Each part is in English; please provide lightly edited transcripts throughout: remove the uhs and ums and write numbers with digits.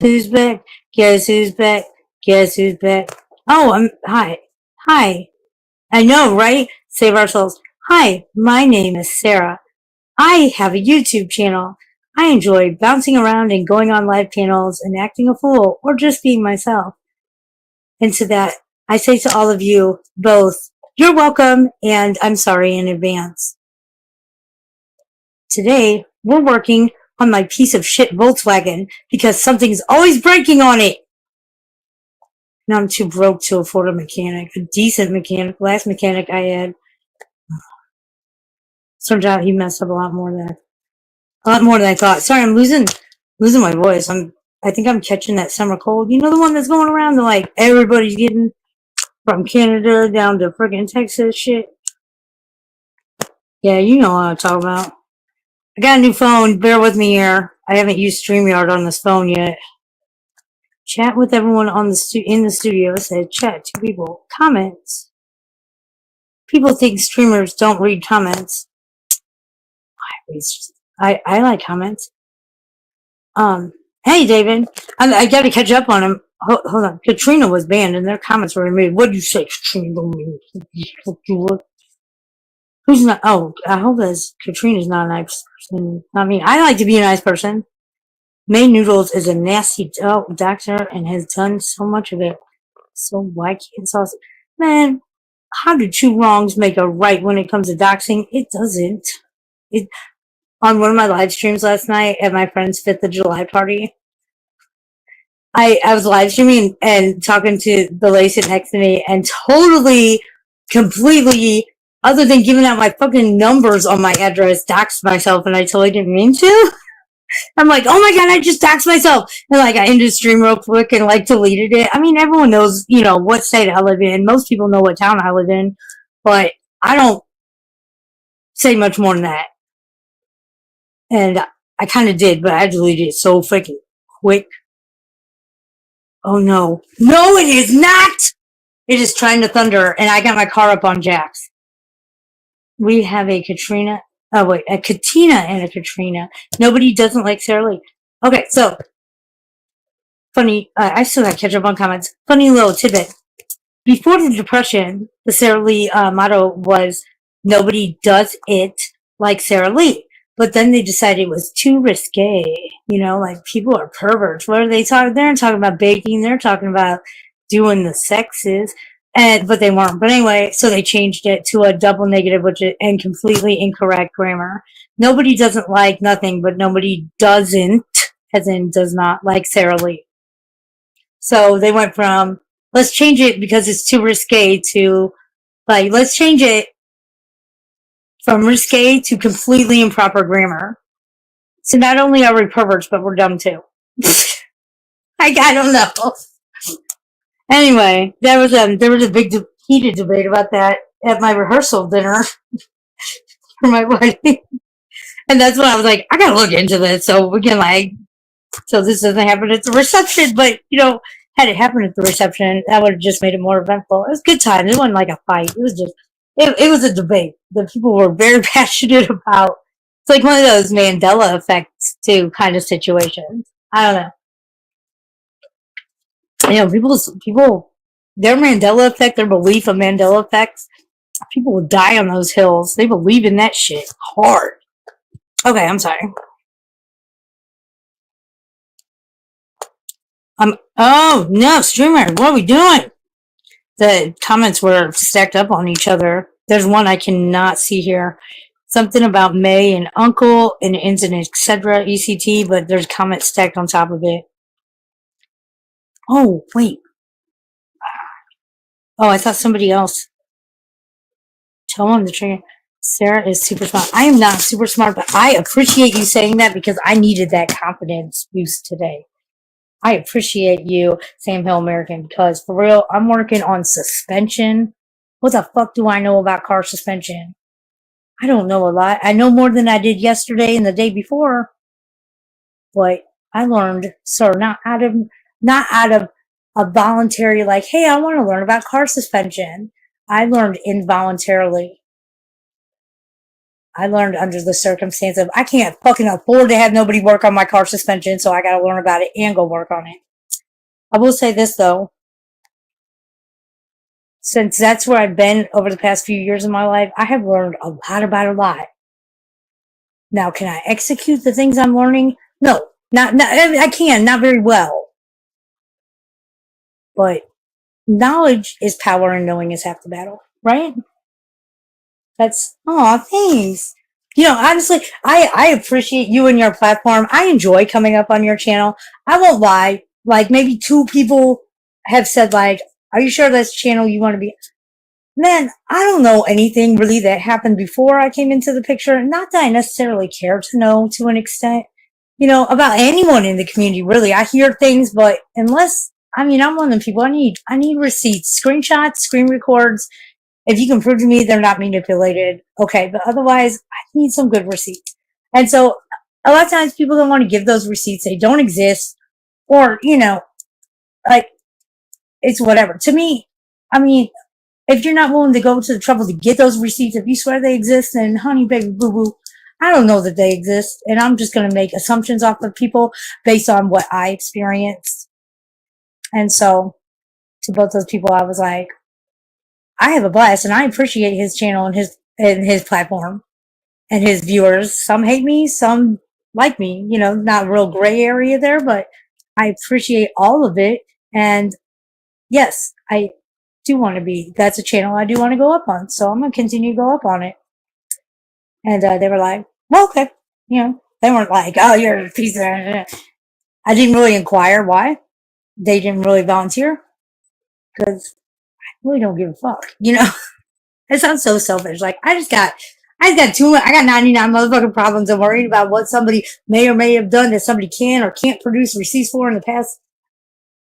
Who's back? Guess who's back? Guess who's back? Oh, hi. Hi. I know, right? Save ourselves. Hi, my name is Sarah. I have a YouTube channel. I enjoy bouncing around and going on live channels and acting a fool or just being myself. And to that, I say to all of you both, you're welcome and I'm sorry in advance. Today, we're working on my piece of shit Volkswagen because something's always breaking on it. Now I'm too broke to afford a mechanic, a decent mechanic. Last mechanic I had, turns out he messed up a lot more than I thought. Sorry, I'm losing my voice. I think I'm catching that summer cold. You know, the one that's going around that like everybody's getting from Canada down to friggin' Texas shit. Yeah, you know what I'm talking about. I got a new phone. Bear with me here. I haven't used StreamYard on this phone yet. Chat with everyone on in the studio. Said chat to people. Comments. People think streamers don't read comments. I like comments. Hey David, I got to catch up on him. Hold on, Katrina was banned and their comments were removed. What did you say, Katrina? Who's not? Oh, I hope that Katrina's not a nice person. I mean, I like to be a nice person. May Noodles is a nasty doctor and has done so much of it. So why can't sauce? Man, how do two wrongs make a right when it comes to doxing? It doesn't. On one of my live streams last night at my friend's 5th of July party, I was live streaming and talking to the lady sitting next to me and totally, completely, other than giving out my fucking numbers on my address, doxed myself, and I totally didn't mean to. I'm like, oh my god, I just doxed myself. And like, I ended the stream real quick and like deleted it. I mean, everyone knows, you know, what state I live in. Most people know what town I live in, but I don't say much more than that. And I kind of did, but I deleted it so freaking quick. Oh no. No, it is not! It is trying to thunder, and I got my car up on jacks. We have a Katrina. Oh wait, a Katina and a Katrina. Nobody doesn't like Sarah Lee. Okay, so funny. I still got to catch up on comments. Funny little tidbit. Before the Depression, the Sarah Lee motto was "Nobody does it like Sarah Lee." But then they decided it was too risque. You know, like people are perverts. What are they talking? They're talking about baking. They're talking about doing the sexes. But they weren't. But anyway, so they changed it to a double negative, which is and completely incorrect grammar. Nobody doesn't like nothing, but nobody doesn't, as in does not, like Sarah Lee. So they went from let's change it because it's too risque to like let's change it from risque to completely improper grammar. So not only are we perverts, but we're dumb too. I don't know. Anyway, there was a big heated debate about that at my rehearsal dinner for my wedding, and that's when I was like, I gotta look into this so we can so this doesn't happen at the reception. But you know, had it happened at the reception, that would have just made it more eventful. It was a good time. It wasn't like a fight. It was just it was a debate that people were very passionate about. It's like one of those Mandela effects too kind of situations. I don't know. You know, people, their Mandela effect, their belief of Mandela effects, people will die on those hills. They believe in that shit hard. Okay, I'm sorry. Oh no, streamer, what are we doing? The comments were stacked up on each other. There's one I cannot see here. Something about May and Uncle and ends in etc. ECT, but there's comments stacked on top of it. Oh, wait. Oh, I thought somebody else. Tell him the trainer. Sarah is super smart. I am not super smart, but I appreciate you saying that because I needed that confidence boost today. I appreciate you, Sam Hill American, because for real, I'm working on suspension. What the fuck do I know about car suspension? I don't know a lot. I know more than I did yesterday and the day before. But I learned, so not out of a voluntary, like, hey, I want to learn about car suspension. I learned involuntarily. I learned under the circumstance of I can't fucking afford to have nobody work on my car suspension, so I gotta learn about it and go work on it. I will say this though, since that's where I've been over the past few years of my life, I have learned a lot about a lot. Now, can I execute the things I'm learning? No, not I can, not very well. But knowledge is power and knowing is half the battle, right? That's, oh, thanks. You know, honestly, I appreciate you and your platform. I enjoy coming up on your channel. I won't lie. Like, maybe 2 people have said, like, are you sure that's channel you want to be? Man, I don't know anything really that happened before I came into the picture. Not that I necessarily care to know to an extent, you know, about anyone in the community, really. I hear things, but unless, I mean, I'm one of the people, I need receipts, screenshots, screen records. If you can prove to me they're not manipulated, okay, but otherwise, I need some good receipts. And so, a lot of times people don't want to give those receipts. They don't exist, or, you know, like, it's whatever. To me, I mean, if you're not willing to go to the trouble to get those receipts, if you swear they exist, then honey, baby, boo boo, I don't know that they exist. And I'm just going to make assumptions off of people based on what I experienced. And so to both those people, I was like, I have a blast and I appreciate his channel and his platform and his viewers. Some hate me, some like me, you know, not a real gray area there, but I appreciate all of it. And yes, I do want to be, that's a channel I do want to go up on. So I'm going to continue to go up on it. And they were like, well, okay. You know, they weren't like, oh, you're a piece of, I didn't really inquire why. They didn't really volunteer because I really don't give a fuck. You know, it sounds so selfish. Like, I got 99 motherfucking problems and worried about what somebody may or may have done that somebody can or can't produce receipts for in the past.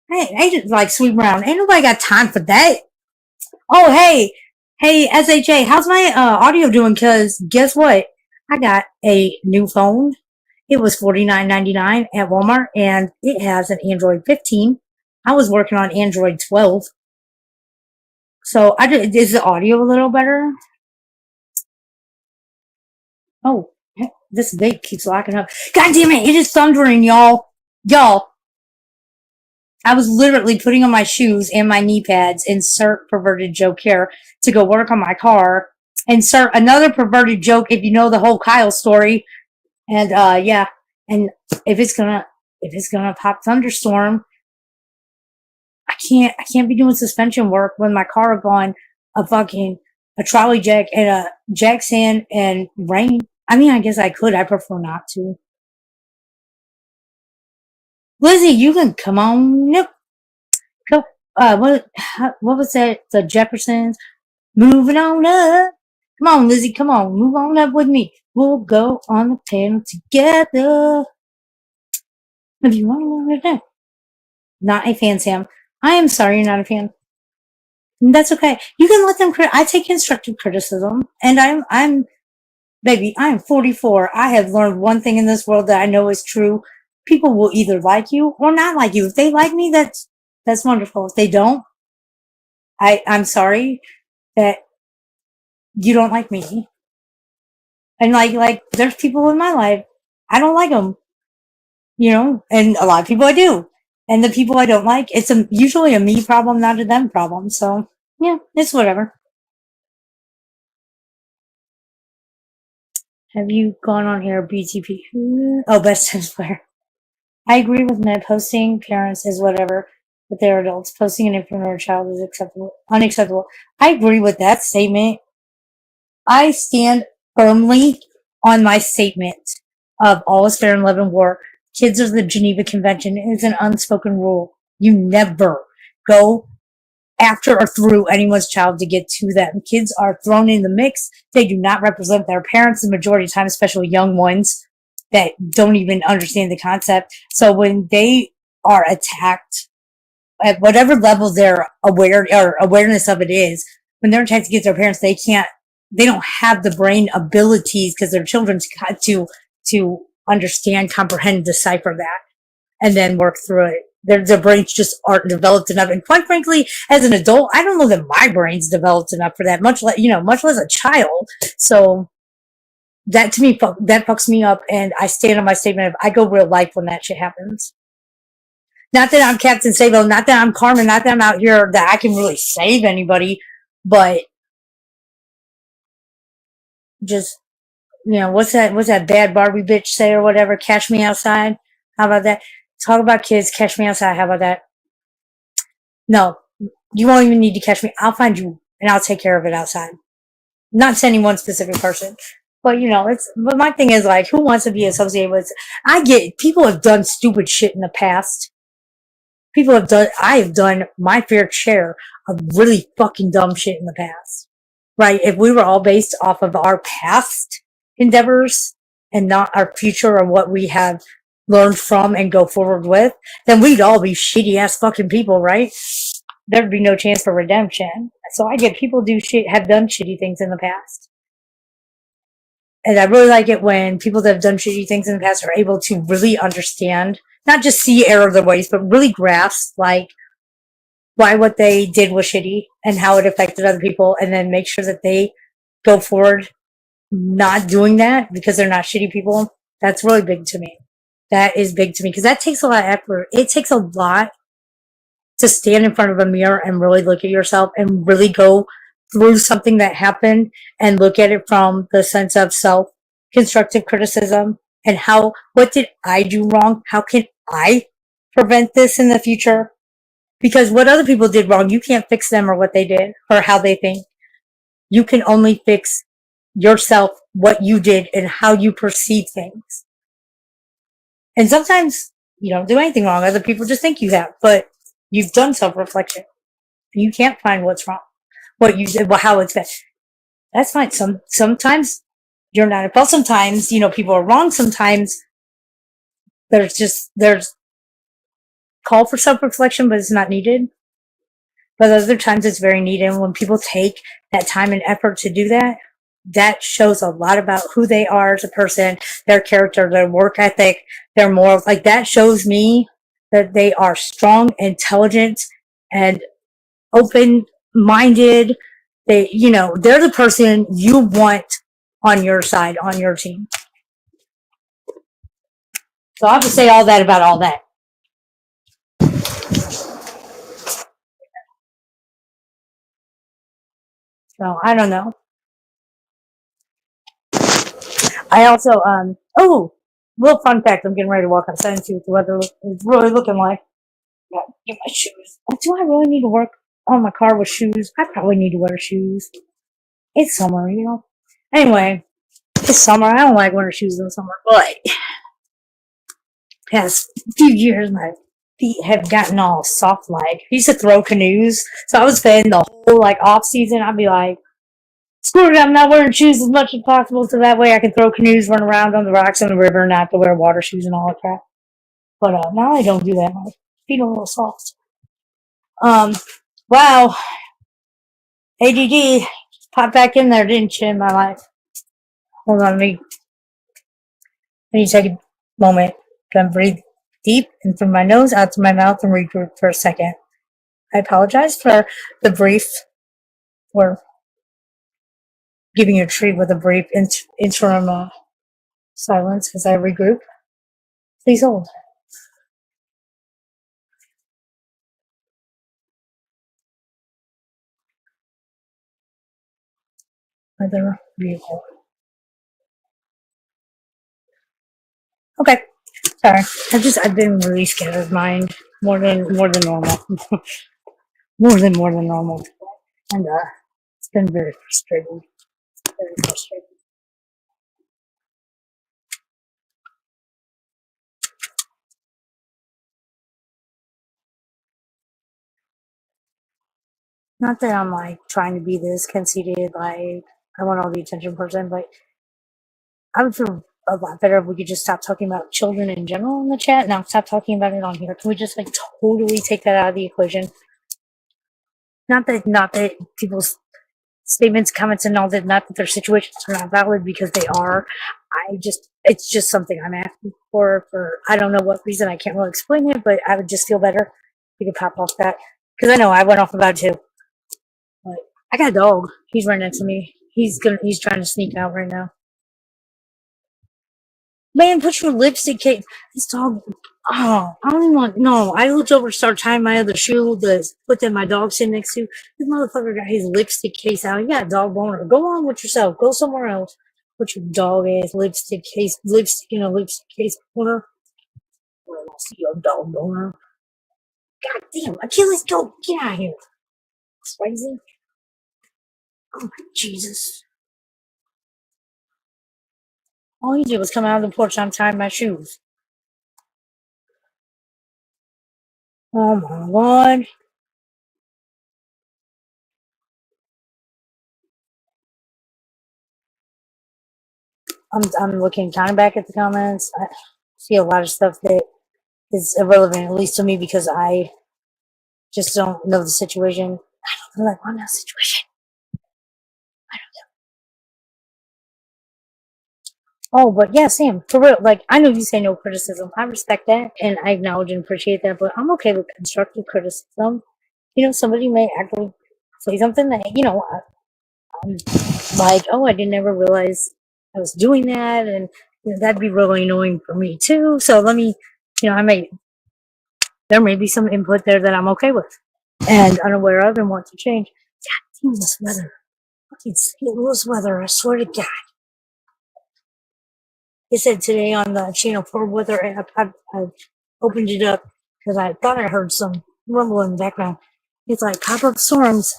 Hey, I just like sweep around. Ain't nobody got time for that. Oh, hey, SHA, how's my audio doing? Cause guess what? I got a new phone. It was $49.99 at Walmart and it has an Android 15. I was working on Android 12. So is the audio a little better? Oh, this vape keeps locking up. God damn it, it is thundering, y'all. I was literally putting on my shoes and my knee pads, insert perverted joke here, to go work on my car. Insert another perverted joke if you know the whole Kyle story. And yeah. And if it's gonna pop thunderstorm, I can't be doing suspension work when my car is on a trolley jack and a jack stand and rain. I mean, I guess I could. I prefer not to. Lizzie, you can come on. Nope. Go. What was that? The Jeffersons. Moving on up. Come on, Lizzie. Come on. Move on up with me. We'll go on the panel together. If you want to move it, not a fan, Sam. I am sorry you're not a fan. That's okay. You can let them I take constructive criticism, and I'm baby, I am 44. I have learned one thing in this world that I know is true. People will either like you or not like you. If they like me, that's wonderful. If they don't, I'm sorry that you don't like me. And like there's people in my life, I don't like them, you know, and a lot of people I do. And the people I don't like, it's usually a me problem, not a them problem. So yeah, it's whatever. Have you gone on here, BTP? Oh, best Sims player. I agree with Ned. Posting parents is whatever, but they're adults. Posting an infant or a child is unacceptable. I agree with that statement. I stand firmly on my statement of all is fair in love and war. Kids are the Geneva Convention. It is an unspoken rule. You never go after or through anyone's child to get to them. Kids are thrown in the mix. They do not represent their parents the majority of the time, especially young ones that don't even understand the concept. So when they are attacked at whatever level their awareness of it is, when they're attacked against their parents, they don't have the brain abilities because they're children to understand, comprehend, decipher that, and then work through it. Their brains just aren't developed enough. And quite frankly, as an adult, I don't know that my brain's developed enough for that, much less a child. So That to me, that fucks me up, and I stand on my statement of I go real life when that shit happens. Not that I'm Captain Sabo, not that I'm Carmen, not that I'm out here that I can really save anybody, but just, what's that bad Barbie bitch say or whatever? Catch me outside. How about that? Talk about kids, catch me outside. How about that? No, you won't even need to catch me. I'll find you and I'll take care of it outside. Not sending one specific person. But but my thing is like, who wants to be associated with, I get, people have done stupid shit in the past. I have done my fair share of really fucking dumb shit in the past. Right? If we were all based off of our past endeavors and not our future or what we have learned from and go forward with, then we'd all be shitty ass fucking people, right? There'd be no chance for redemption. So I get people have done shitty things in the past. And I really like it when people that have done shitty things in the past are able to really understand, not just see error of their ways, but really grasp, like, why what they did was shitty and how it affected other people, and then make sure that they go forward not doing that because they're not shitty people. That's really big to me. That is big to me because that takes a lot of effort. It takes a lot to stand in front of a mirror and really look at yourself and really go through something that happened and look at it from the sense of self-constructive criticism and what did I do wrong? How can I prevent this in the future? Because what other people did wrong, you can't fix them or what they did or how they think. You can only fix yourself, what you did, and how you perceive things. And sometimes you don't do anything wrong. Other people just think you have, but you've done self-reflection. You can't find what's wrong, what you did, how it's been. That's fine. Sometimes you're not at fault. Sometimes, people are wrong. Sometimes there's call for self-reflection, but it's not needed. But other times it's very needed. And when people take that time and effort to do that, that shows a lot about who they are as a person, their character, their work ethic, their morals. Like, that shows me that they are strong, intelligent, and open-minded. They're the person you want on your side, on your team. So I have to say all that about all that. So I don't know. I also, little fun fact, I'm getting ready to walk outside and see what the weather is really looking like. Get my shoes. Do I really need to work on my car with shoes? I probably need to wear shoes. It's summer, Anyway, it's summer. I don't like wearing shoes in the summer, but past few years my feet have gotten all soft like. I used to throw canoes, so I was spending the whole off season. I'd be like, screw it, I'm not wearing shoes as much as possible, so that way I can throw canoes, run around on the rocks in the river, and not have to wear water shoes and all that crap. But now I don't do that. My feet are a little soft. Wow. ADD popped back in there, didn't you, in my life? Hold on, let me take a moment. Gonna breathe deep in through my nose, out through my mouth, and regroup for a second. I apologize for the brief, or giving you a treat with a brief interim silence as I regroup. Please hold. Weather vehicle. Okay, sorry. I've been really scattered mind more than normal, more than normal, and it's been very frustrating. Very frustrating. Not that I'm trying to be this conceited, I want all the attention person, but I would feel a lot better if we could just stop talking about children in general in the chat. Now stop talking about it on here. Can we just totally take that out of the equation? Not that people's statements, comments, and all that, not that their situations are not valid, because they are. It's just something I'm asking for I don't know what reason. I can't really explain it, but I would just feel better if we could pop off that. Because I know I went off about it too. But I got a dog. He's right next to me. He's trying to sneak out right now. Man, put your lipstick case. This dog. Oh, I don't even want. No, I looked over to start tying my other shoe, the foot that my dog sitting next to. This motherfucker got his lipstick case out. He got a dog boner. Go on with yourself. Go somewhere else. Put your dog ass lipstick case, lipstick in a lipstick case corner. I don't see your dog boner. God damn, Achilles, go get out of here. Crazy. Oh my Jesus. All he did was come out of the porch and I'm tying my shoes. Oh my Lord. I'm looking kind of back at the comments. I see a lot of stuff that is irrelevant, at least to me, because I just don't know the situation. I don't know the situation. Oh, but yeah, Sam, for real. Like, I know you say no criticism. I respect that, and I acknowledge and appreciate that. But I'm okay with constructive criticism. You know, somebody may actually say something that I'm like, oh, I didn't ever realize I was doing that, and that'd be really annoying for me too. So let me, there may be some input there that I'm okay with and unaware of and want to change. God damn this weather. Fucking St. Louis weather, I swear to God. It said today on the Channel 4 weather app, I opened it up because I thought I heard some rumble in the background. It's like pop-up storms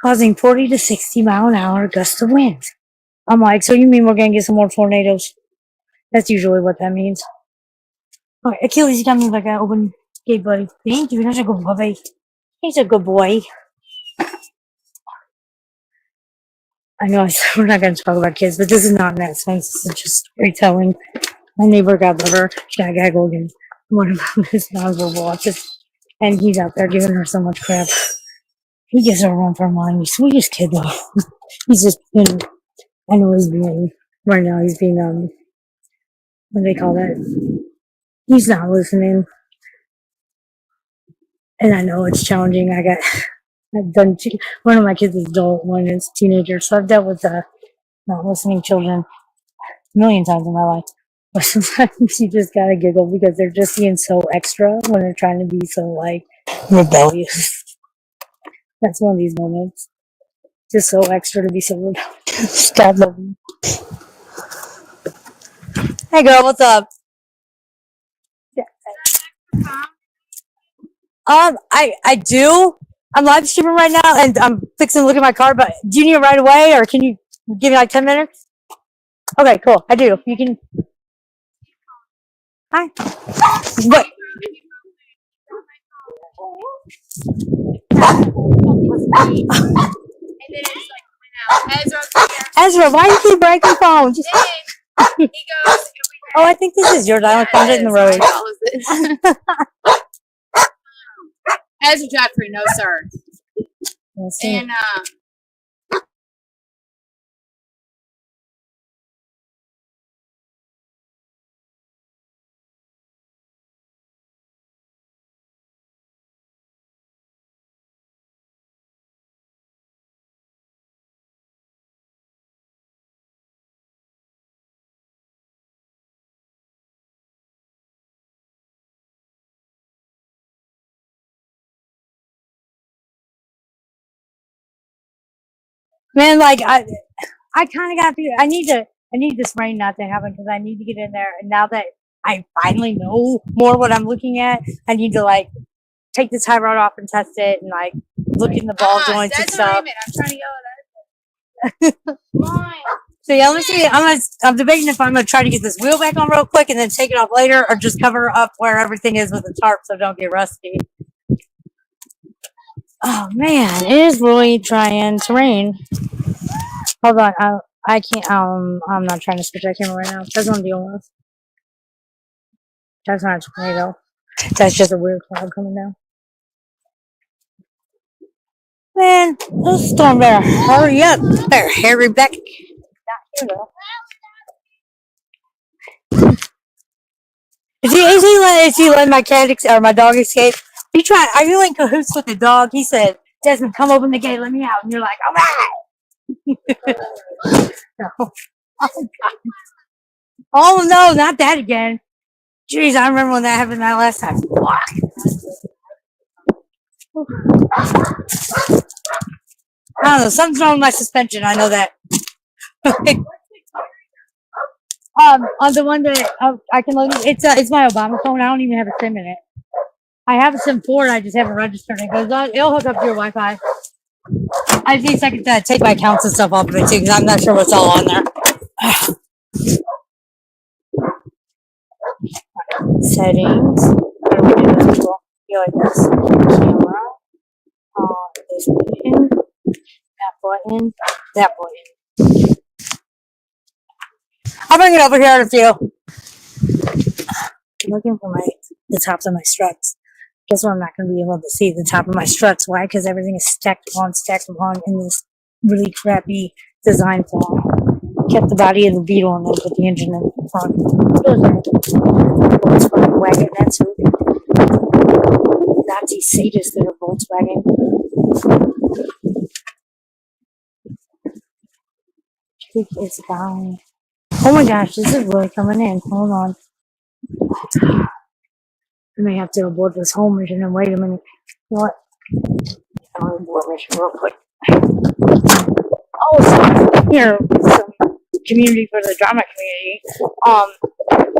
causing 40 to 60 mile an hour gust of wind. I'm like, so you mean we're going to get some more tornadoes? That's usually what that means. All right, Achilles, you got me like an open gate, buddy. Thank you. That's a good boy. He's a good boy. I know we're not going to talk about kids, but this is not in that sense. This is just storytelling. My neighbor got liver. She got gaggled and one of them is nonverbal autistic. And he's out there giving her so much crap. He gives her a run for her money. He's the sweetest kid, though. He's just been, I know he's being, right now, he's being, what do they call that? He's not listening. And I know it's challenging. I've done, one of my kids is adult, one is teenager. So I've dealt with, not listening children a million times in my life. But sometimes you just gotta giggle because they're just being so extra when they're trying to be so, like, rebellious. That's one of these moments. Just so extra to be so rebellious. God love you. Hey girl, what's up? I do. I'm live streaming right now and I'm fixing to look at my car, but do you need it right away or can you give me like 10 minutes? Okay, cool. I do. You can. Hi. What? Ezra, why do you keep breaking phones? He goes. Oh, I think this is yours. I found it in the road. Ezra Jeffrey, no sir. And man, like I kind of got. I need this rain not to happen because I need to get in there. And now that I finally know more what I'm looking at, I need to like take the tie rod off and test it and like look in the ball joints and stuff. I'm trying to yell at that. So yeah, let me see. I'm debating if I'm gonna try to get this wheel back on real quick and then take it off later, or just cover up where everything is with the tarp so don't get rusty. Oh man, it is really trying to rain. Hold on, I can't. I'm not trying to switch that camera right now. That's what I'm dealing with. That's not a tornado. That's just a weird cloud coming down. Man, this storm better hurry up. Better hurry back. Not here though. Is he letting my cat or my dog escape? Are you in cahoots with the dog? He said, Desmond, come open the gate, let me out. And you're like, all right. No. Oh, God. Oh no, not that again. Jeez, I remember when that happened that last time. I don't know, something's wrong with my suspension. I know that. On the one that I can load it, it's my Obama phone. I don't even have a SIM in it. I have a SIM 4, I just haven't registered it. It'll hook up to your Wi-Fi. I just need a second to take my accounts and stuff off of it too, because I'm not sure what's all on there. Settings. What do we do this? We'll be like this. Camera. This button. That button. That button. I'll bring it over here in a few. I'm looking for the tops of my struts. Guess what? I'm not going to be able to see the top of my struts. Why? Because everything is stacked upon in this really crappy design flaw. Kept the body of the Beetle and then put the engine in the front. Volkswagen wagon, that's who. Nazi sadists that are Volkswagen. Take is down. Oh my gosh, this is really coming in. Hold on. I may have to abort this home mission and wait a minute. You know what? I'll abort mission real quick. Oh, so here, some community for the drama community.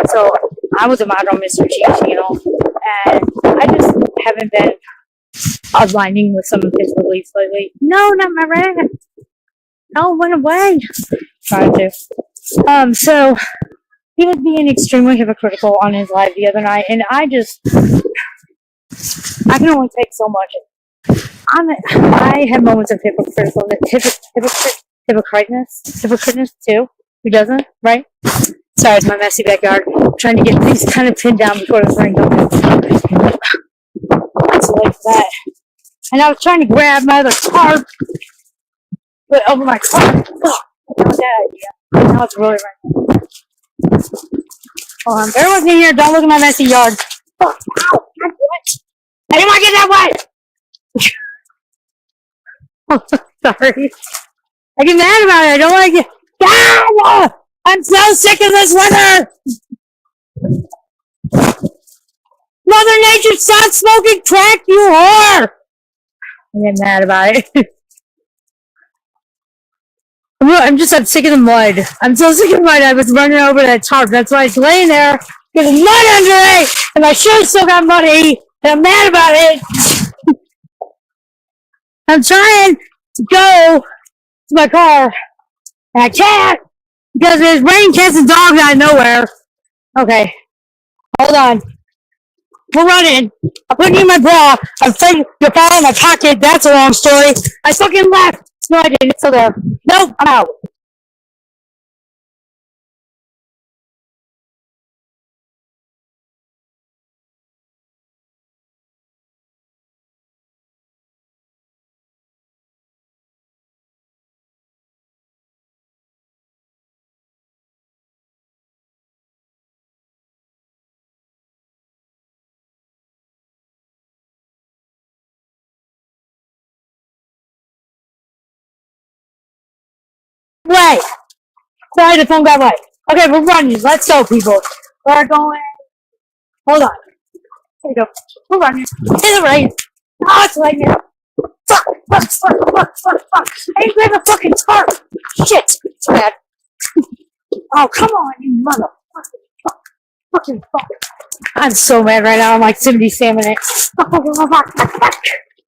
So I was a mod on Mr. G's channel, and I just haven't been aligning with some of his beliefs lately. No, not my rat. No, it went away. Trying to. So he was being extremely hypocritical on his live the other night, and I can only take so much. I have moments of hypocriteness too. Who doesn't, right? Sorry, it's my messy backyard. I'm trying to get things kind of pinned down before the rain comes. So like that. And I was trying to grab my other tarp, but over my car. Oh, that was that idea. Now it's really raining. Hold on, bear with me here. Don't look at my messy yard. Oh, ow! What? I didn't want to get that wet. Oh, sorry. I get mad about it. I don't like it. Ah! I'm so sick of this weather. Mother Nature, stop smoking crack, you whore! I get mad about it. I'm sick of the mud. I'm so sick of mud. I was running over that tarp. That's why it's laying there. There's mud under it, and my shoes still got muddy, and I'm mad about it. I'm trying to go to my car, and I can't because there's rain cats and dogs out of nowhere. Okay, hold on. We're running. I'm putting you in my bra. You're falling in my pocket. That's a long story. I fucking left. No, I didn't. It's still there. Nope, I'm out. Way. Sorry, the phone got away. Okay, we're running. Let's go, people. We're going. Hold on. There you go. We're running. In the rain. Oh, it's lightning. Fuck. I didn't grab a fucking tarp. Shit. It's bad. Oh, come on, you motherfucking fuck. Fucking fuck. I'm so mad right now. I'm like Cindy salmon it.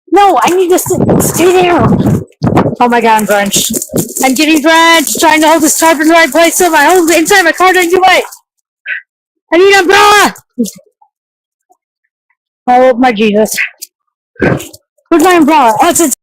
No, I need to stay there. Oh my god, I'm drenched. I'm getting drenched, trying to hold this tarp in the right place so my whole inside my car doesn't get wet. I need an umbrella! Oh my Jesus. Where's my umbrella? Oh, it's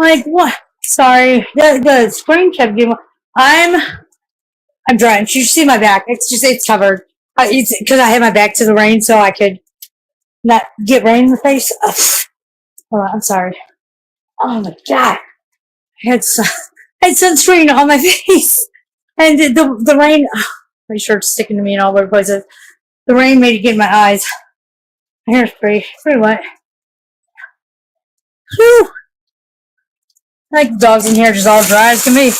Like, what? Sorry. The screen kept getting. I'm drying. You should see my back. It's covered. It's because I had my back to the rain so I could not get rain in the face. Hold on, I'm sorry. Oh my god. I had sunscreen on my face. And the rain, pretty sure it's sticking to me in all over places. The rain made it get in my eyes. My hair's pretty wet. Whew. Like the dogs in here just all dry as can be,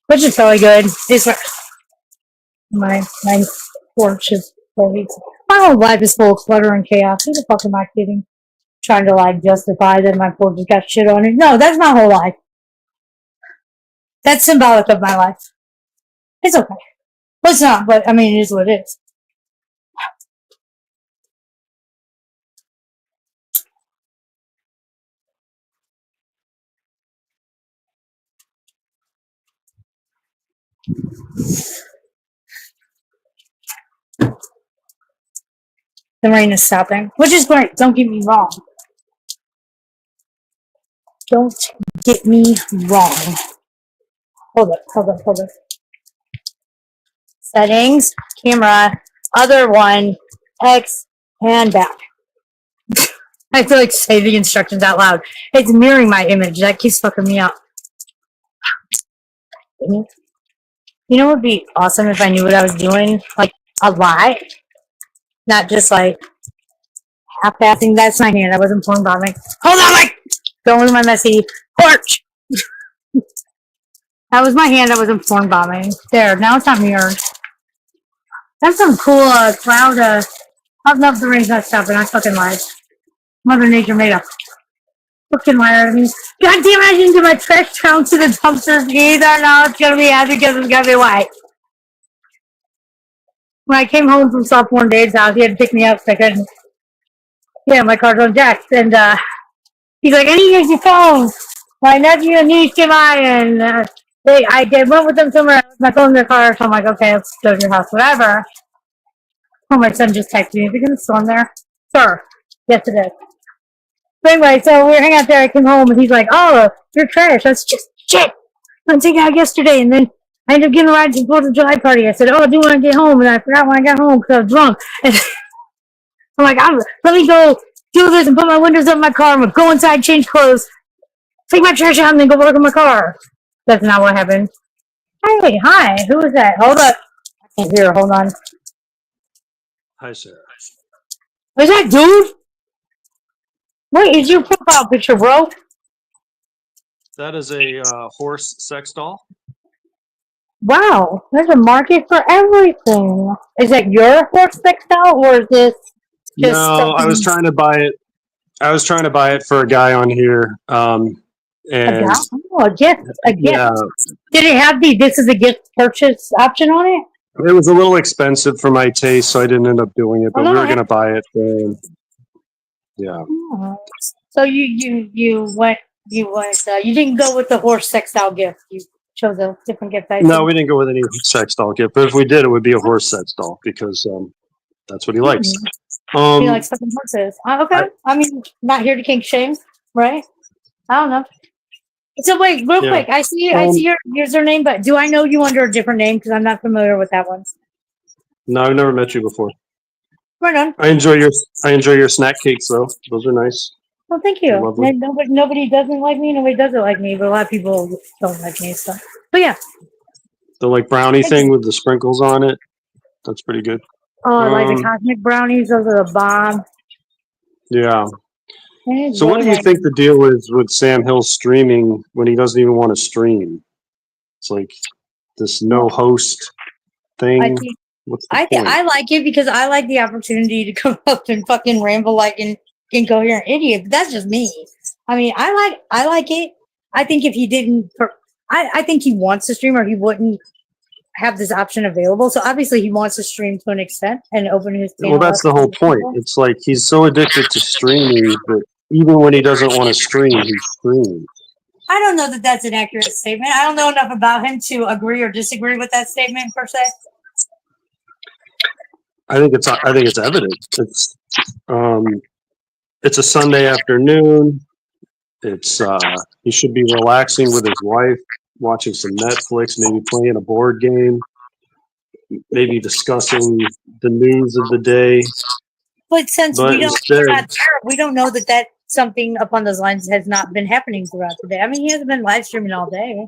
which is totally good. It's my porch is fully. My whole life is full of clutter and chaos. Who the fuck am I kidding? Trying to like justify that my porch has got shit on it. No, that's my whole life. That's symbolic of my life. It's okay. Well, it's not, but I mean, it is what it is. The rain is stopping, which is great. Don't get me wrong. Don't get me wrong. Hold up. Settings, camera, other one, X, and back. I feel like say the instructions out loud. It's mirroring my image. That keeps fucking me up. You know what would be awesome if I knew what I was doing? Like, a lot. Not just like half-assing. That's my hand. I wasn't porn bombing. Hold on, like, don't lose my messy porch. That was my hand. I wasn't porn bombing. There. Now it's not mirrored. That's some cool cloud. I love the rain's not stopping. I fucking lied. Mother Nature made a fucking liar of me. God damn it! I didn't do my trash down to the dumpsters either. Now it's gonna be happy because it's gonna be white. When I came home from sophomore Dave's house, he had to pick me up so I couldn't. Yeah, my car's on jacks, and he's like, "I need to use your phone." My nephew and niece came by, and I went with them somewhere. My phone in their car, so I'm like, "Okay, let's go to your house, whatever." Oh, my son just texted me. Is it gonna storm there, sir? Yes, it is. But anyway, so we were hanging out there. I came home, and he's like, "Oh, you're trash. That's just shit. I took it out yesterday, and then I ended up getting a ride to the 4th of July party." I said, "Oh, I do want to get home," and I forgot when I got home because I was drunk. And I'm like, "Let me go do this and put my windows up in my car. I'm gonna go inside, change clothes, take my trash out, and then go work on my car." That's not what happened. Hey, hi. Who is that? Hold up. I can't hear. Hold on. Hi, Sarah. Is that dude? Wait, is your profile picture, bro? That is a horse sex doll. Wow, there's a market for everything. Is that your horse sex doll, or is this just No, I was trying to buy it. I was trying to buy it for a guy on here. And a gift? Oh, a gift. A gift. Yeah, Did it have the "this is a gift" purchase option on it? it was a little expensive for my taste, so I didn't end up doing it. But we were going to buy it. Yeah. Oh. So you went you didn't go with the horse sex doll gift. You chose a different gift. No, we didn't go with any sex doll gift. But if we did, it would be a horse sex doll because that's what he likes. He likes fucking horses. Okay. I mean, not here to kink shame, right? I don't know. So wait, real quick. I see your username, but do I know you under a different name? Because I'm not familiar with that one. No, I've never met you before. Right on. I enjoy your snack cakes though. Those are nice. Well, thank you. Nobody doesn't like me. Nobody doesn't like me, but a lot of people don't like me. So, but yeah. The like brownie thing with the sprinkles on it. That's pretty good. Oh, I like the cosmic brownies. Those are the bomb. Yeah. So what do you think the deal is with Sam Hill streaming when he doesn't even want to stream? It's like this no host thing. I like it because I like the opportunity to come up and fucking ramble like an incoherent idiot. But that's just me. I mean, I like it. I think if he didn't, I think he wants to stream or he wouldn't have this option available. So obviously he wants to stream to an extent and open his channel. Well, that's the whole point. It's like he's so addicted to streaming that even when he doesn't want to stream, he streams. I don't know that that's an accurate statement. I don't know enough about him to agree or disagree with that statement per se. I think it's evident. It's a Sunday afternoon. It's he should be relaxing with his wife, watching some Netflix, maybe playing a board game, maybe discussing the news of the day. But since But we don't, instead, we're not there, we don't know that something upon those lines has not been happening throughout the day. I mean, he hasn't been live streaming all day.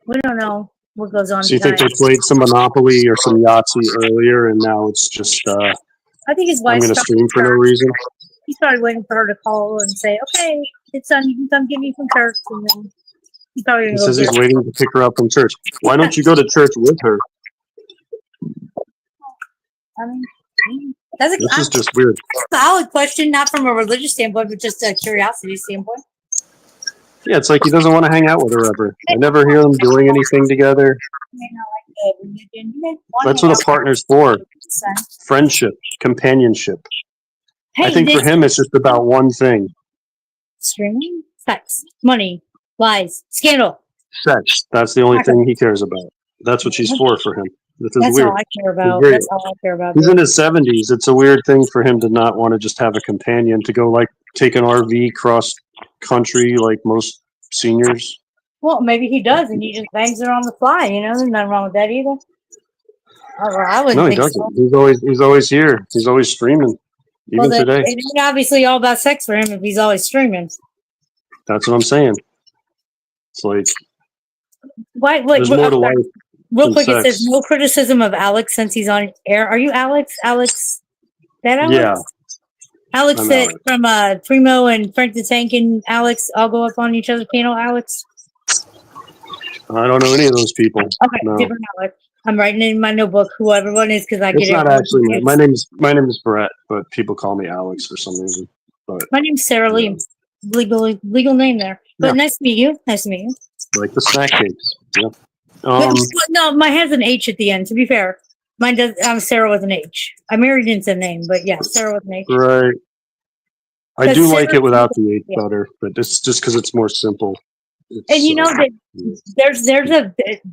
We don't know what goes on. so you think they played some Monopoly or some Yahtzee earlier, and now it's just I think his I'm wife's going to stream for no reason. He's probably waiting for her to call and say, "Okay, it's son, you can come get me from church," and then he's probably He gonna go says get he's waiting to pick her up from church. Why don't you go to church with her? I mean, that's This is just weird. a valid question, not from a religious standpoint, but just a curiosity standpoint. Yeah, it's like he doesn't want to hang out with her ever. I never hear them doing anything together. That's what a partner's for. Friendship, companionship. I think for him, it's just about one thing. Streaming, sex, money, lies, scandal. Sex. That's the only thing he cares about. That's what she's for him. This is That's weird. all I care about. Weird. That's all I care about. He's in his 70s. It's a weird thing for him to not want to just have a companion, to go like take an RV cross country like most seniors. Well, maybe he does, and he just bangs her on the fly. You know, there's nothing wrong with that either. I wouldn't No, he think doesn't. so. He's always here. He's always streaming, even today. It ain't obviously all about sex for him if he's always streaming. That's what I'm saying. It's like Why? there's more to life. Real quick, sex. it says no criticism of Alex since he's on air. Are you Alex? Alex? That Alex? Yeah. Alex I'm said Alex. from Primo and Frank the Tank and Alex all go up on each other's panel. Alex? I don't know any of those people. Okay, No. different Alex. I'm writing in my notebook whoever one is because I It's get not it. actually my name is Brett, but people call me Alex for some reason. But My name's Sarah Lee. Legal name there. But Yeah. nice to meet you. Nice to meet you. like the snack cakes. Yeah. No, mine has an H at the end. To be fair, mine does. I'm Sarah with an H. I married into a name, but yeah, Sarah with an H. Right. I do like it without the H Yeah. better, but it's just because it's more simple. And you know that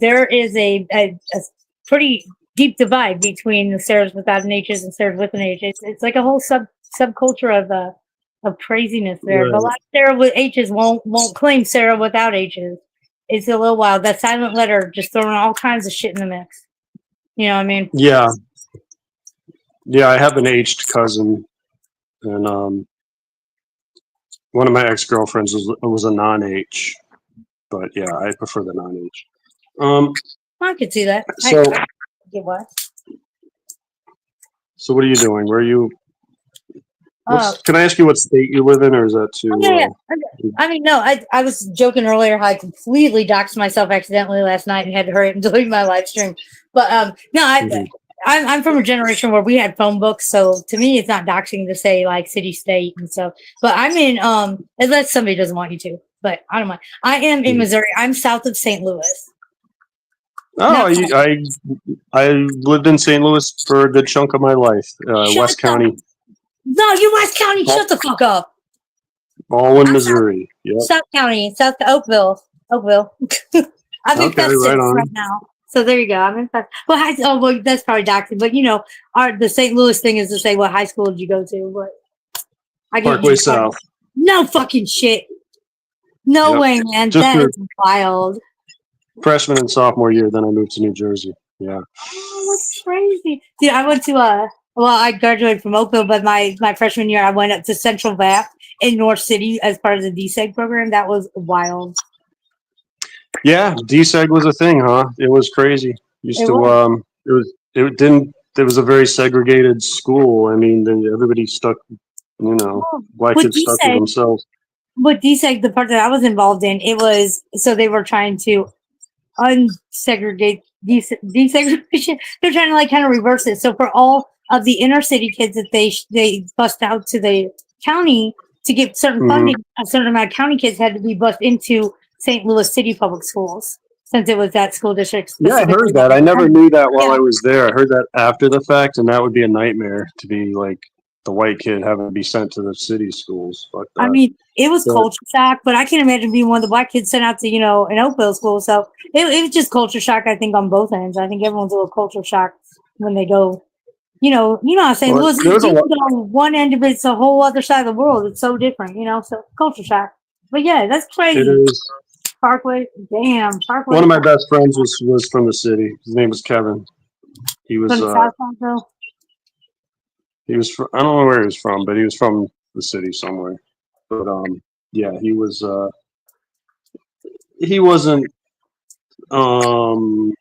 there is a pretty deep divide between the Sarahs without an H's and Sarahs with an H. It's like a whole subculture of craziness there. Right. But a lot of Sarah with H's won't claim Sarah without H's. It's a little wild. That silent letter just throwing all kinds of shit in the mix. You know what I mean? Yeah. Yeah, I have an aged cousin, and one of my ex-girlfriends was a non-H, but yeah, I prefer the non-H. I could see that. So, I get what. so what are you doing? Where are you? Can I ask you what state you live in, or is that too? Yeah. I mean, no, I was joking earlier how I completely doxed myself accidentally last night and had to hurry up and delete my live stream. But no, I'm from a generation where we had phone books, so to me, it's not doxing to say like city, state, and stuff. But I'm in unless somebody doesn't want you to. But I don't mind. I am in Missouri. I'm south of St. Louis. Oh, I lived in St. Louis for a good chunk of my life. West County. No, you West County. Shut the fuck up. All in Missouri. Yep. South County, South Oakville. I'm in Festus right now. So there you go. I'm in Festus. Well, that's probably doxing. But you know, the St. Louis thing is to say what high school did you go to? But I Parkway South. No fucking shit. No way, man. That is wild. Freshman and sophomore year, then I moved to New Jersey. Yeah. Oh, that's crazy. Dude, I went to I graduated from Oakville, but my freshman year I went up to Central VAP in North City as part of the DSEG program. That was wild. Yeah, DSEG was a thing, huh? It was crazy. It was a very segregated school. I mean, then everybody stuck, black kids stuck to themselves. But DSEG, the part that I was involved in, it was so they were trying to unsegregate desegregation. They're trying to like kind of reverse it. So for all of the inner city kids that they bust out to the county to get certain funding, a certain amount of county kids had to be bused into St. Louis City Public Schools since it was that school district. Yeah, I heard that. I never knew that while I was there. I heard that after the fact, and that would be a nightmare to be like the white kid having to be sent to the city schools. I mean, it was culture shock, but I can't imagine being one of the black kids sent out to, an Oakville school. So it was just culture shock, I think, on both ends. I think everyone's a little culture shocked when they go, how St. Louis is one end of it's a whole other side of the world. It's so different, so culture shock. But yeah, that's crazy. It is. Parkway, damn. Parkway. One of my best friends was from the city. His name was Kevin. He was from the South Side, though. he was I don't know where he was from, but he was from the city somewhere. But yeah, he wasn't how do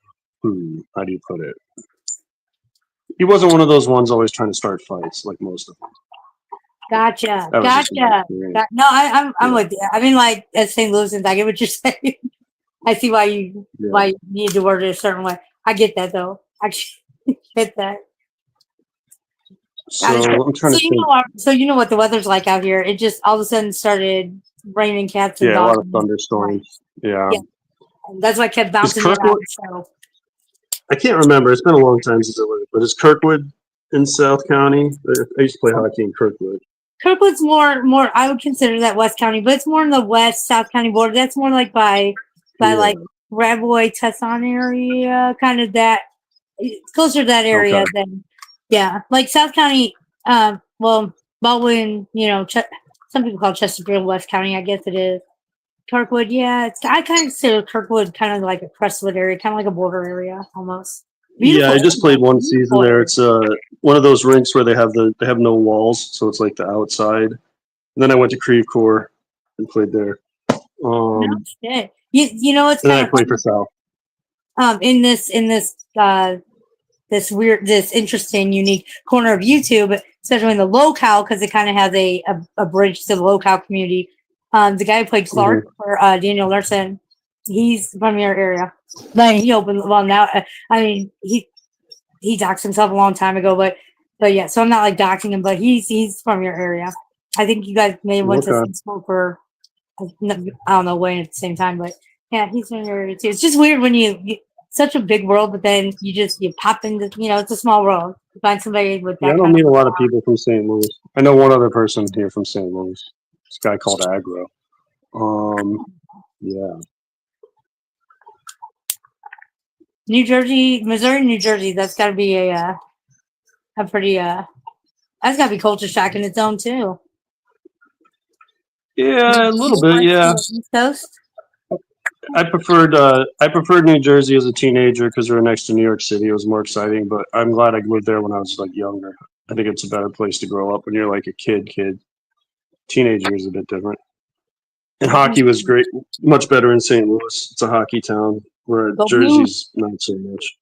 you put it? He wasn't one of those ones always trying to start fights like most of them. Gotcha. That was just my experience. No, I'm with you. I mean, like, as St. Louisans, I get what you're saying. I see why you need to word it a certain way. I get that, though. I get that. So I'm trying to think. So you know what the weather's like out here. It just all of a sudden started raining cats and dogs. A lot of thunderstorms. Yeah. And that's why I kept bouncing around. So. I can't remember. It's been a long time since I lived, but is Kirkwood in South County? I used to play hockey in Kirkwood. Kirkwood's more. I would consider that West County, but it's more in the West South County border. That's more like by like Raboy, Tesson area, kind of that. It's closer to that area than like South County. Well, Baldwin, some people call Chesterfield West County. I guess it is. Kirkwood, I kind of consider Kirkwood kind of like a Crestwood area, kind of like a border area almost. Beautiful. Yeah, I just played one season there. It's one of those rinks where they have no walls, so it's like the outside. And then I went to Creve Coeur and played there. No shit. You know it's and then I played for South. In this interesting, unique corner of YouTube, especially in the locale, because it kind of has a bridge to the locale community. The guy who played Clark for Daniel Larson, he's from your area. Like he opened now. I mean, he doxed himself a long time ago, but yeah. So I'm not like doxing him, but he's from your area. I think you guys may have went to some school for I don't know when at the same time, but yeah, he's from your area too. It's just weird when you such a big world, but then you pop into it's a small world. You find somebody with that. I don't meet a lot of people from St. Louis. I know one other person here from St. Louis. This guy called Agro. Yeah. Missouri, New Jersey. That's got to be a pretty that's got to be culture shock in its own too. Yeah, a little bit. Yeah. East Coast. I preferred New Jersey as a teenager because we were next to New York City. It was more exciting, but I'm glad I lived there when I was like younger. I think it's a better place to grow up when you're like a kid. Teenager is a bit different. And hockey was great, much better in St. Louis. It's a hockey town, where Jersey's not so much.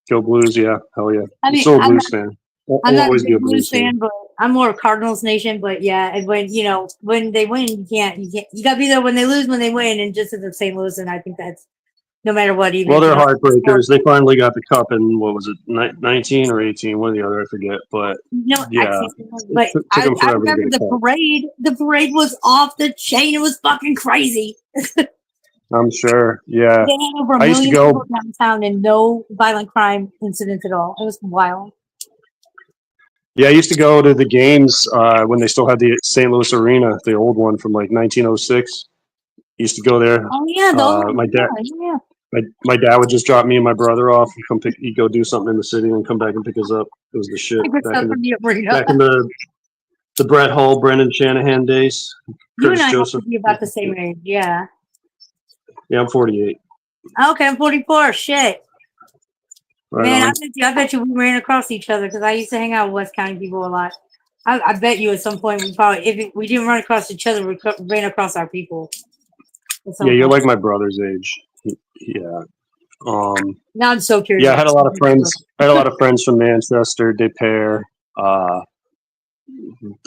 Go Blues, yeah, hell yeah. I'm still a Blues fan. I'm not always be a Blues fan, but I'm more Cardinals nation. But yeah, and when they win, you can't. You gotta be there when they lose, when they win, and just as a St. Louis, and I think that's no matter what. Even well, they're heartbreakers. They finally got the cup in what was it, 19 or 18, one or the other, I forget. But yeah, I remember the parade. The parade was off the chain. It was fucking crazy. I'm sure. Yeah, they had over 1 million people downtown and no violent crime incidents at all. It was wild. Yeah, I used to go to the games when they still had the St. Louis Arena, the old one from like 1906. Used to go there. Oh yeah, my dad would just drop me and my brother off and he'd go do something in the city and come back and pick us up. It was the shit back in the Brett Hull, Brendan Shanahan days. You and I have to be about the same age, yeah. Yeah, I'm 48. Okay, I'm 44. Shit. Right man, I bet you we ran across each other because I used to hang out with West County people a lot. I bet you at some point we didn't run across each other, we ran across our people. Yeah, you're like my brother's age. Yeah. Now I'm so curious. Yeah, I had a lot of friends. From Manchester, Des Peres, all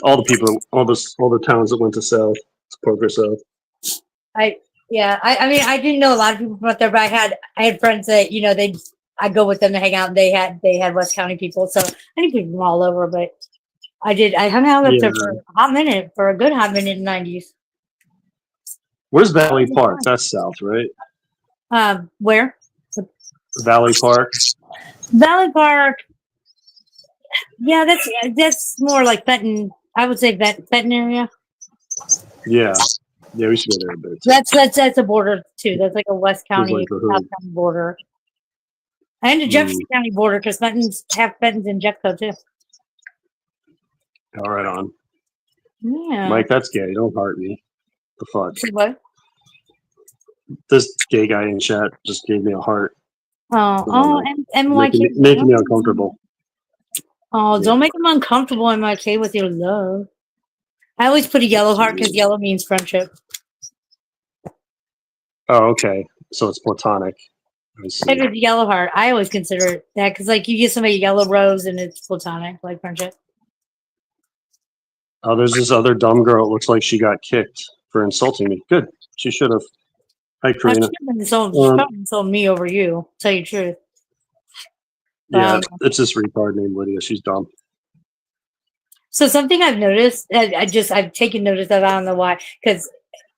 the people, all the towns that went to South, Poker South. I mean, I didn't know a lot of people from out there, but I had friends that I'd go with them to hang out, and they had West County people, so I knew people from all over. But I hung out up there for a good hot minute in the 90s. Where's Valley Park? That's South, right? Where? Valley Park. Valley Park. Yeah, that's more like Benton. I would say Benton area. Yeah, we should go there a bit. That's a border too. That's like a West County, South County border, and a Jefferson County border because Benton's in Jeffco too. All right, on. Yeah, Mike, that's gay. Don't heart me. The fuck? What? This gay guy in chat just gave me a heart. MYK. Making me uncomfortable. Oh, Yeah. don't make him uncomfortable, MYK, with your love. I always put a yellow heart because yellow means friendship. Oh, okay. So it's platonic. I see. It's a yellow heart. I always consider that because, like, you give somebody a yellow rose and it's platonic, like friendship. Oh, there's this other dumb girl. It looks like she got kicked for insulting me. Good. She should have. Hi, Karina. She probably insulted me over you, to tell you the truth. Yeah, it's this retard named Lydia. She's dumb. So something I've noticed, I've taken notice of, I don't know why, because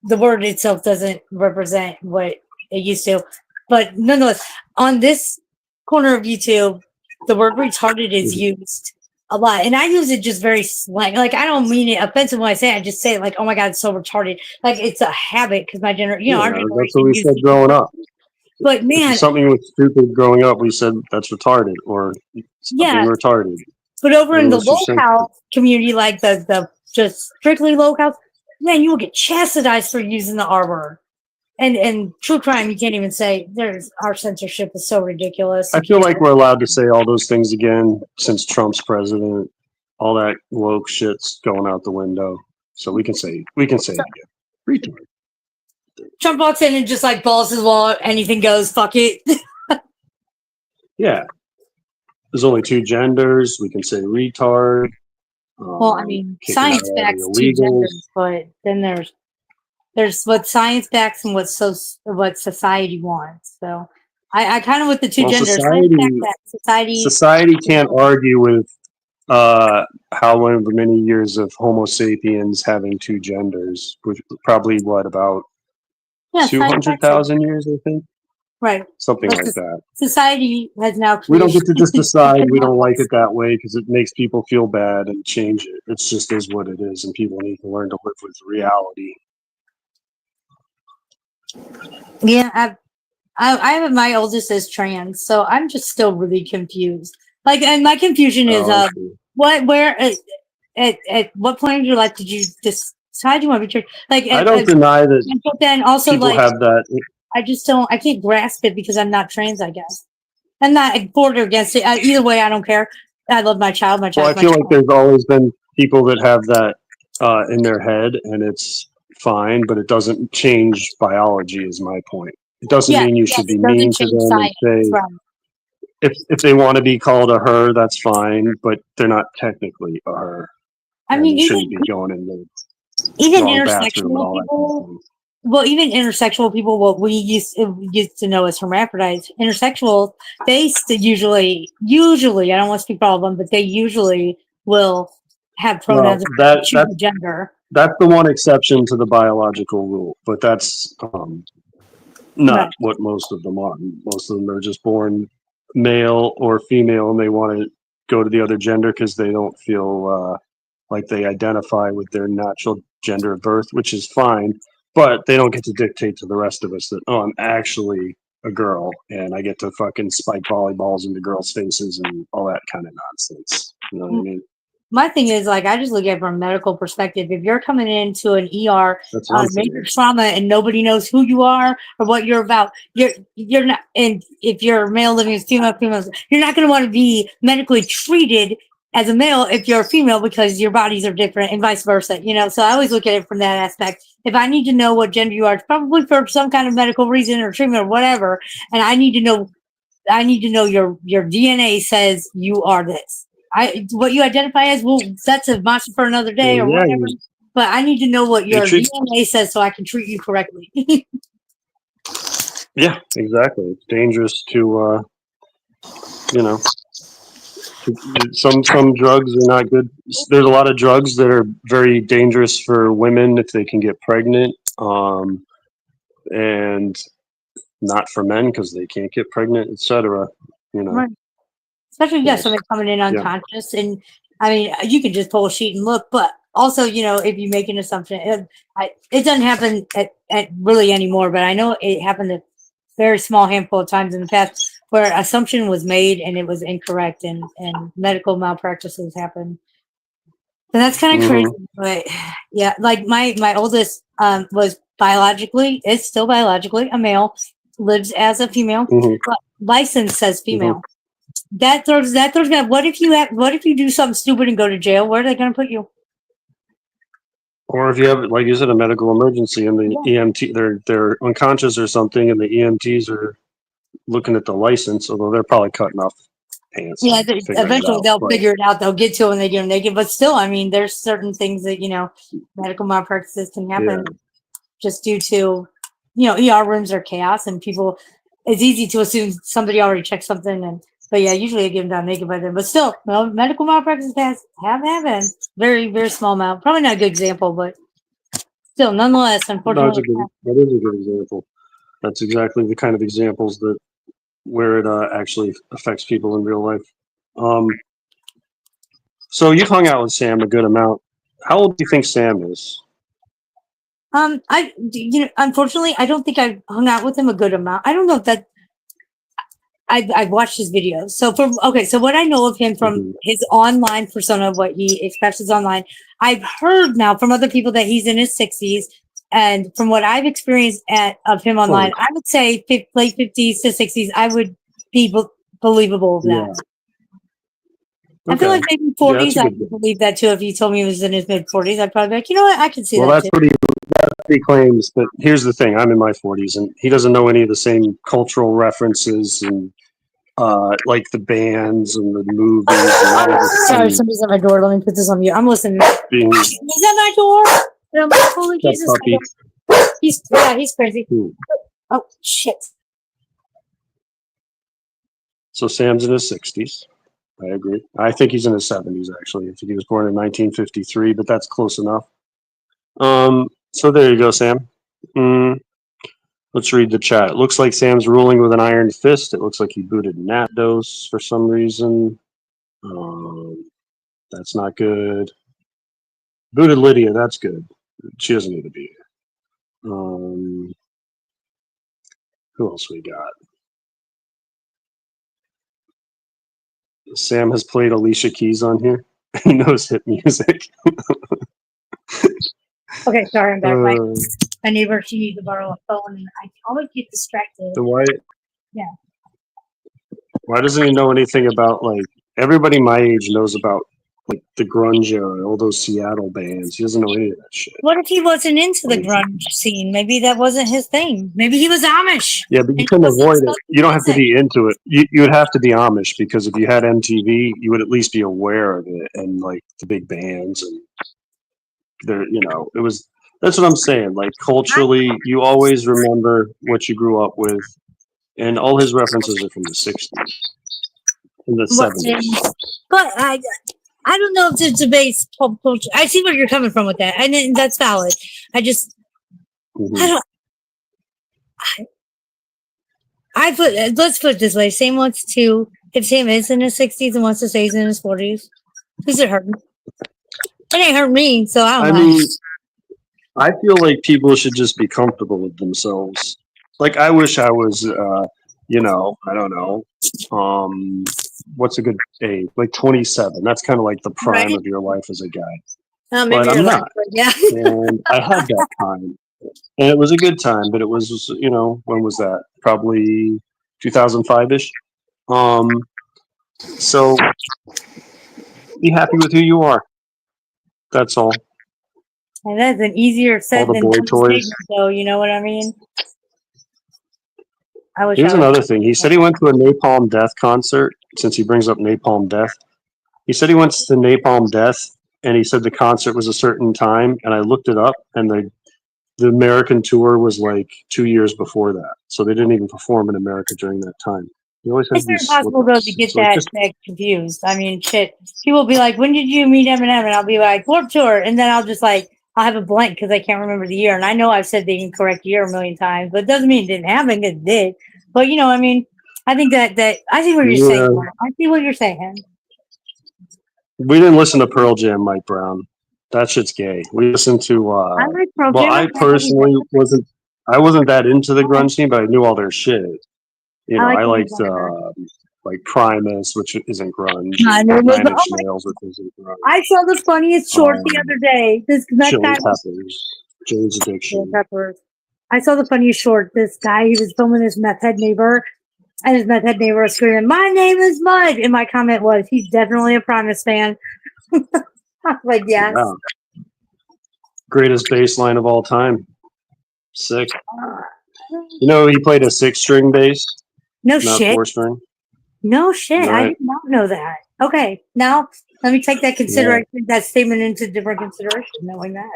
the word itself doesn't represent what it used to. But nonetheless, on this corner of YouTube, the word retarded is used a lot. And I use it just very slang. Like, I don't mean it offensive when I say it. I just say it like, oh my God, it's so retarded. Like, it's a habit because my generation, our generation. That's what we said growing up. But man, if something was stupid growing up, we said that's retarded or something retarded. But over in the locale community, like the just strictly locale, man, you will get chastised for using the R word. And true crime, you can't even say. Our censorship is so ridiculous. I feel like we're allowed to say all those things again since Trump's president. All that woke shit's going out the window, so we can say it again. Retard. Trump walks in and just like balls his wall, anything goes. Fuck it. Yeah. There's only two genders. We can say retard. Well, I mean, science backs two genders, but then there's what science backs and what society wants. So I kind of with the two genders. Society can't argue with however many years of Homo sapiens having two genders, which probably about 200,000 years, I think. Right. Something like that. Society has now we don't get to just decide we don't like it that way because it makes people feel bad and change it. It just is what it is, and people need to learn to live with reality. Yeah, I have my oldest is trans, so I'm just still really confused. Like, and my confusion is at what point in your life did you decide you want to be trans? Like, I don't deny that. But then also, people like, have that. I can't grasp it because I'm not trans, I guess. I'm not for or against it. Either way, I don't care. I love my child. My child. Well, I feel like there's always been people that have that in their head, and it's fine, but it doesn't change biology. Is my point. It doesn't mean you should be mean to them and say if they want to be called a her, that's fine, but they're not technically a her. I mean, you shouldn't be going in the even intersexual people. Well, even intersexual people, what we used to know as hermaphrodites, intersexual, they usually, I don't want to speak for all of them, but they usually will have pronouns that choose the gender. That's the one exception to the biological rule, but that's not what most of them are. Most of them are just born male or female, and they want to go to the other gender because they don't feel like they identify with their natural gender of birth, which is fine. But they don't get to dictate to the rest of us that, oh, I'm actually a girl and I get to fucking spike volleyballs into girls' faces and all that kind of nonsense. You know what I mean? My thing is, like, I just look at it from a medical perspective. If you're coming into an ER, major trauma, and nobody knows who you are or what you're about, you're not. And if you're male living with female, you're not going to want to be medically treated as a male if you're a female because your bodies are different and vice versa. You know, so I always look at it from that aspect. If I need to know what gender you are, it's probably for some kind of medical reason or treatment or whatever, and I need to know your DNA says you are this. What you identify as, well, that's a monster for another day or whatever. But I need to know what your DNA says so I can treat you correctly. Yeah, exactly. It's dangerous to, some drugs are not good. There's a lot of drugs that are very dangerous for women if they can get pregnant, and not for men because they can't get pregnant, etc. Right. Especially somebody coming in unconscious, and I mean, you can just pull a sheet and look. But also, if you make an assumption, it doesn't happen at really anymore. But I know it happened a very small handful of times in the past where assumption was made and it was incorrect, and medical malpractices happened. And that's kind of crazy. But yeah, like my oldest, was is still biologically a male, lives as a female, but license says female. That throws me off. What if you do something stupid and go to jail? Where are they going to put you? Or if you have, like you said, a medical emergency and the EMT, they're unconscious or something, and the EMTs are looking at the license, although they're probably cutting off pants. Yeah, eventually they'll figure it out. They'll get to it when they get them naked. But still, I mean, there's certain things that, medical malpractices can happen just due to, ER rooms are chaos and people, it's easy to assume somebody already checked something. But yeah, usually I get them down naked by then. But still, medical malpractice have happened. Very, very small amount. Probably not a good example, but still, nonetheless, unfortunately. That is a good example. That's exactly the kind of examples where it actually affects people in real life. So you've hung out with Sam a good amount. How old do you think Sam is? Unfortunately, I don't think I've hung out with him a good amount. I don't know if that. I've watched his videos. So what I know of him from his online persona, what he expresses online, I've heard now from other people that he's in his 60s, and from what I've experienced of him online, I would say late 50s to 60s. I would be believable of that. I feel like maybe 40s. I could believe that too. If you told me he was in his mid 40s, I'd probably be like, you know what, I could see that. Well, that's what he claims. But here's the thing: I'm in my 40s, and he doesn't know any of the same cultural references and like the bands and the movies. Sorry, somebody's at my door. Let me put this on mute. I'm listening. He's at my door. And I'm like, holy Jesus! He's crazy. Oh shit! So Sam's in his 60s. I agree. I think he's in his 70s, actually. I think he was born in 1953, but that's close enough. So there you go, Sam. Let's read the chat. It looks like Sam's ruling with an iron fist. It looks like he booted Napdos for some reason. That's not good. Booted Lydia, that's good. She doesn't need to be here. Who else we got? Sam has played Alicia Keys on here. He knows hit music. Okay, sorry, I'm back. My neighbor, she needs to borrow a phone, and I always get distracted. So why? Yeah. Why doesn't he know anything about, like, everybody my age knows about, like, the grunge era, all those Seattle bands. He doesn't know any of that shit. What if he wasn't into the grunge scene? Maybe that wasn't his thing. Maybe he was Amish. Yeah, but you couldn't avoid it. You don't have to be into it. You would have to be Amish, because if you had MTV, you would at least be aware of it and, like, the big bands and it was. That's what I'm saying. Like, culturally, you always remember what you grew up with, and all his references are from the 60s and the 70s. But I don't know if it's a base pop culture. I see where you're coming from with that, and that's valid. I just, let's put it this way: Sam wants to. If Sam is in his 60s and wants to say he's in his 40s, who's it hurting? It ain't hurt me, so I don't know. I feel like people should just be comfortable with themselves. Like, I wish I was, I don't know, what's a good age? Like 27. That's kind of like the prime of your life as a guy. But I'm not. And I had that time. And it was a good time, but it was, when was that? Probably 2005-ish. So be happy with who you are. That's all. And that's an easier said than done statement, though. You know what I mean? Here's another thing. He said he went to a Napalm Death concert. Since he brings up Napalm Death, he said he went to Napalm Death, and he said the concert was a certain time. And I looked it up, and the American tour was like 2 years before that, so they didn't even perform in America during that time. He always has it's impossible though to get that confused. I mean, shit. People will be like, "When did you meet Eminem?" And I'll be like, "Warped Tour," and then I'll just like. I'll have a blank because I can't remember the year. And I know I've said the incorrect year a million times, but it doesn't mean it didn't happen. It did. But, I mean, I think that I see what you're saying. I see what you're saying. We didn't listen to Pearl Jam, Mike Brown. That shit's gay. We listened to, I like Pearl Jam. I personally wasn't that into the grunge scene, but I knew all their shit. I liked, like Primus, which isn't grunge. Nine Inch Nails, which isn't grunge. I saw the funniest short the other day. This Chili Peppers. Jane's Addiction. Peppers. I saw the funniest short. This guy, he was filming his meth head neighbor, and his meth head neighbor was screaming, "My name is Mud!" And my comment was, he's definitely a Primus fan. Like, yes. Yeah. Greatest bass line of all time. Sick. You know, he played a 6-string bass, No not shit. 4-string. No shit. I Right. did not know that. Okay, now let me take that consideration, that statement into different consideration, knowing that.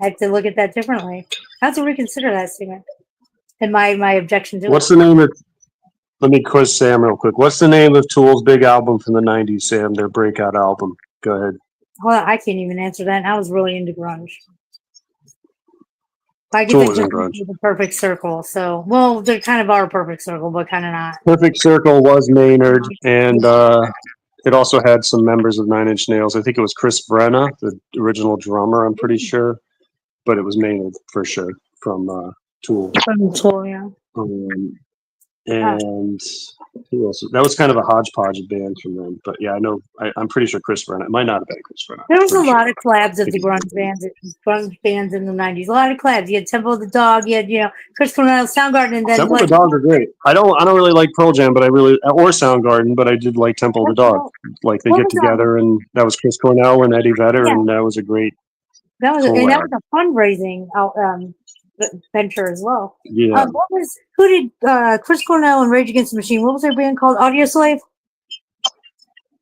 I have to look at that differently. I have to reconsider that statement. And my objection to What's it. the name of? Let me quiz Sam real quick. What's the name of Tool's big album from the '90s, Sam? Their breakout album. Go ahead. Hold on, I can't even answer that. I was really into grunge. I Tool can was in think grunge. of the Perfect Circle. So, well, they kind of are a perfect circle, but kind of not. Perfect Circle was Maynard, and it also had some members of Nine Inch Nails. I think it was Chris Brenna, the original drummer, I'm pretty sure. But it was Maynard for sure from Tool. From Tool, yeah. And who else? That was kind of a hodgepodge of bands from them. But yeah, I know. I'm pretty sure Chris Brenna. It might not have been Chris Brenna. There was a lot of collabs of the grunge bands in the 90s. A lot of collabs. You had Temple of the Dog. You had, Chris Cornell, Soundgarden, and then Temple of the Dog are great. I don't really like Pearl Jam, but or Soundgarden, but I did like Temple of the Dog. Like they get together, and that was Chris Cornell and Eddie Vedder, and that was a great. That was a fundraising venture as well. Yeah. Who did Chris Cornell and Rage Against the Machine? What was their band called? Audio Slave?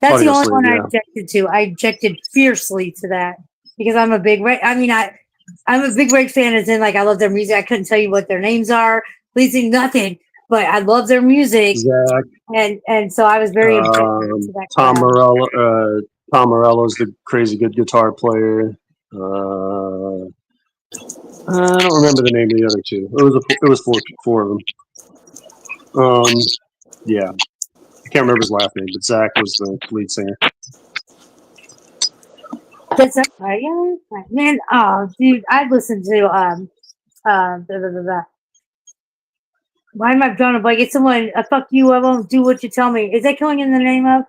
That's the only one I objected to. I objected fiercely to that because I'm a big I'm a big Rage fan, as in, like, I love their music. I couldn't tell you what their names are, leasing nothing, but I love their music. Zach. And so I was very objective to that. Tom Morello's the crazy good guitar player. I don't remember the name of the other two. It was four of them. Yeah, I can't remember his last name, but Zach was the lead singer. That's man. Oh, dude, I listened to Why am I drawing a blank? It's someone. Fuck you. I won't do what you tell me. Is that Killing in the Name of?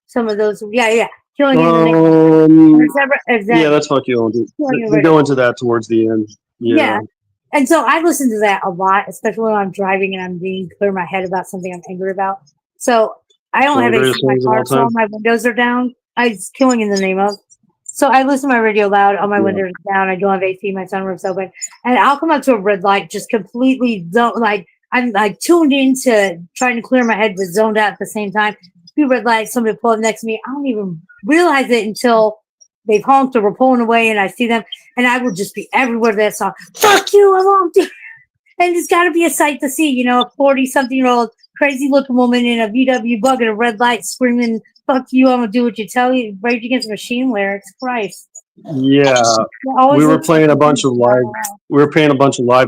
Some of those. Yeah. Killing in the Name of. Yeah, that's Fuck You. We'll go into that towards the end. Yeah. And so I listen to that a lot, especially when I'm driving and I'm being clear in my head about something I'm angry about. So I don't have AC in my car, so all my windows are down. It's Killing in the Name of. So I listen to my radio loud, all my windows are down. I don't have AC, my sunroof's open, and I'll come up to a red light, just completely I'm like tuned into trying to clear my head, but zoned out at the same time. Two red lights, somebody pull up next to me. I don't even realize it until they've honked or we're pulling away and I see them, and I will just be everywhere to that song. Fuck you, I won't do. And it's got to be a sight to see, a 40-something-year-old crazy looking woman in a VW bug at a red light screaming, "Fuck you, I'm gonna do what you tell you." Rage Against the Machine lyrics, Christ. Yeah, we were playing a bunch of live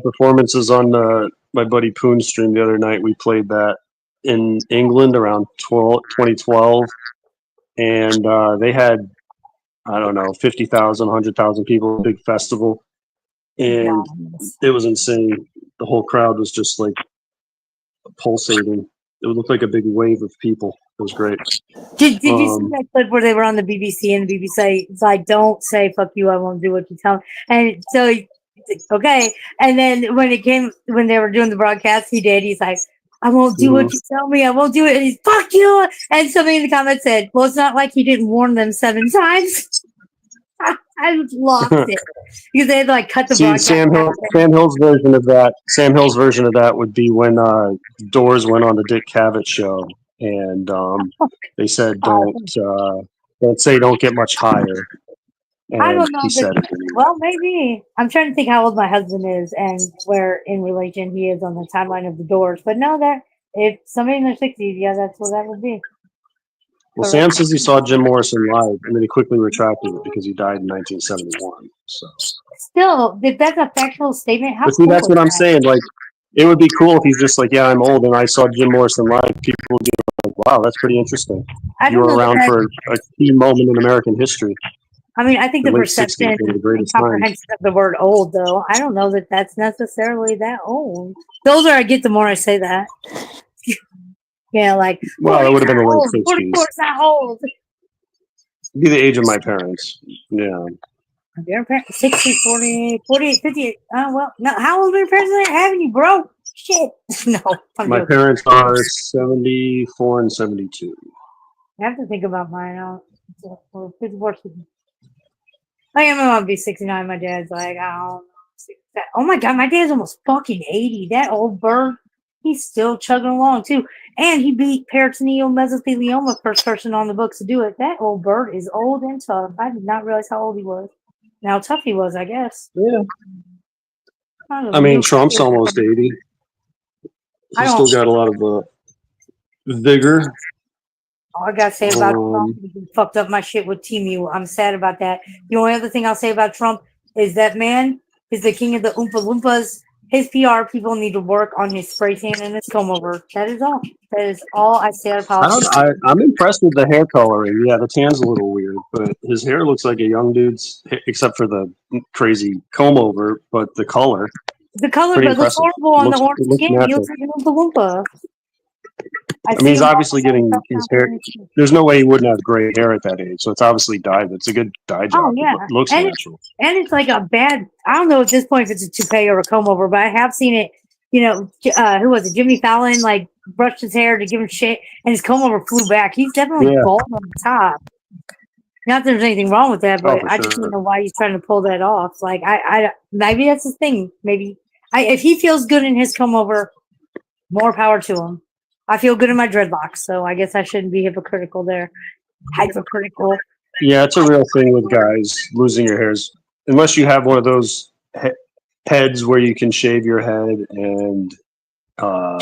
performances on my buddy Poon's stream the other night. We played that in England around 2012, and they had, I don't know, 50,000, 100,000 people, big festival, and it was insane. The whole crowd was just like pulsating. It looked like a big wave of people. It was great. Did you see that clip where they were on the BBC and the BBC it's like, "Don't say fuck you, I won't do what you tell me." And so, okay. And then when they were doing the broadcast, he's like, "I won't do what you tell me. I won't do it." And he's, "Fuck you." And somebody in the comments said, "Well, it's not like he didn't warn them 7 times." I lost it because they had to, like, cut the broadcast. Sam Hill's version of that. Sam Hill's version of that would be when Doors went on the Dick Cavett show, and they said, "Don't say don't get much higher." And I don't know. he said it. Well, maybe. I'm trying to think how old my husband is and where in relation he is on the timeline of the Doors. But no, that if somebody in their 60s, yeah, that's what that would be. Well, Sam says he saw Jim Morrison live, and then he quickly retracted it because he died in 1971. So still, if that's a factual statement, how? But see, that's what I'm saying. Like, it would be cool if he's just like, "Yeah, I'm old and I saw Jim Morrison live." People would be like, "Wow, that's pretty interesting. You were around for a key moment in American history." I mean, I think the perception and comprehension of the word "old," though, I don't know that that's necessarily that old. The older I get, the more I say that. Yeah, like, well, it would have been the late 60s. 44's not old. It'd be the age of my parents. Yeah. Your parents, 60, 40, 48, 58. Oh, well, no. How old are your parents having you, bro? Shit. No, I'm My joking. parents are 74 and 72. I have to think about mine. I am going to be 69. My dad's like, I don't know. Oh my God, my dad's almost fucking 80. That old bird, he's still chugging along too. And he beat peritoneal mesothelioma, first person on the books to do it. That old bird is old and tough. I did not realize how old he was. And how tough he was, I guess. Yeah. I mean, Trump's almost 80. He's still got a lot of vigor. All I gotta say about Trump, he fucked up my shit with Timu. I'm sad about that. The only other thing I'll say about Trump is that man is the king of the Oompa Loompas. His PR people need to work on his spray tan and his comb over. That is all. That is all I say out of politics. I'm impressed with the hair coloring. Yeah, the tan's a little weird, but his hair looks like a young dude's, except for the crazy comb over, but the color. The color but looks horrible on the orange skin. He looks like an Oompa Loompa. I mean, he's obviously getting his hair. There's no way he wouldn't have gray hair at that age, so it's obviously dyed. It's a good dye job. Oh, yeah. It looks natural. And it's like a bad, I don't know at this point if it's a toupee or a comb over, but I have seen it, you know, who was it? Jimmy Fallon, like, brushed his hair to give him shit, and his comb over flew back. He's definitely bald on the top. Not that there's anything wrong with that, but I just don't know why he's trying to pull that off. Like, I maybe that's his thing. Maybe. If he feels good in his comb over, more power to him. I feel good in my dreadlocks, so I guess I shouldn't be hypocritical there. Hypocritical. Yeah, it's a real thing with guys losing your hairs. Unless you have one of those heads where you can shave your head and I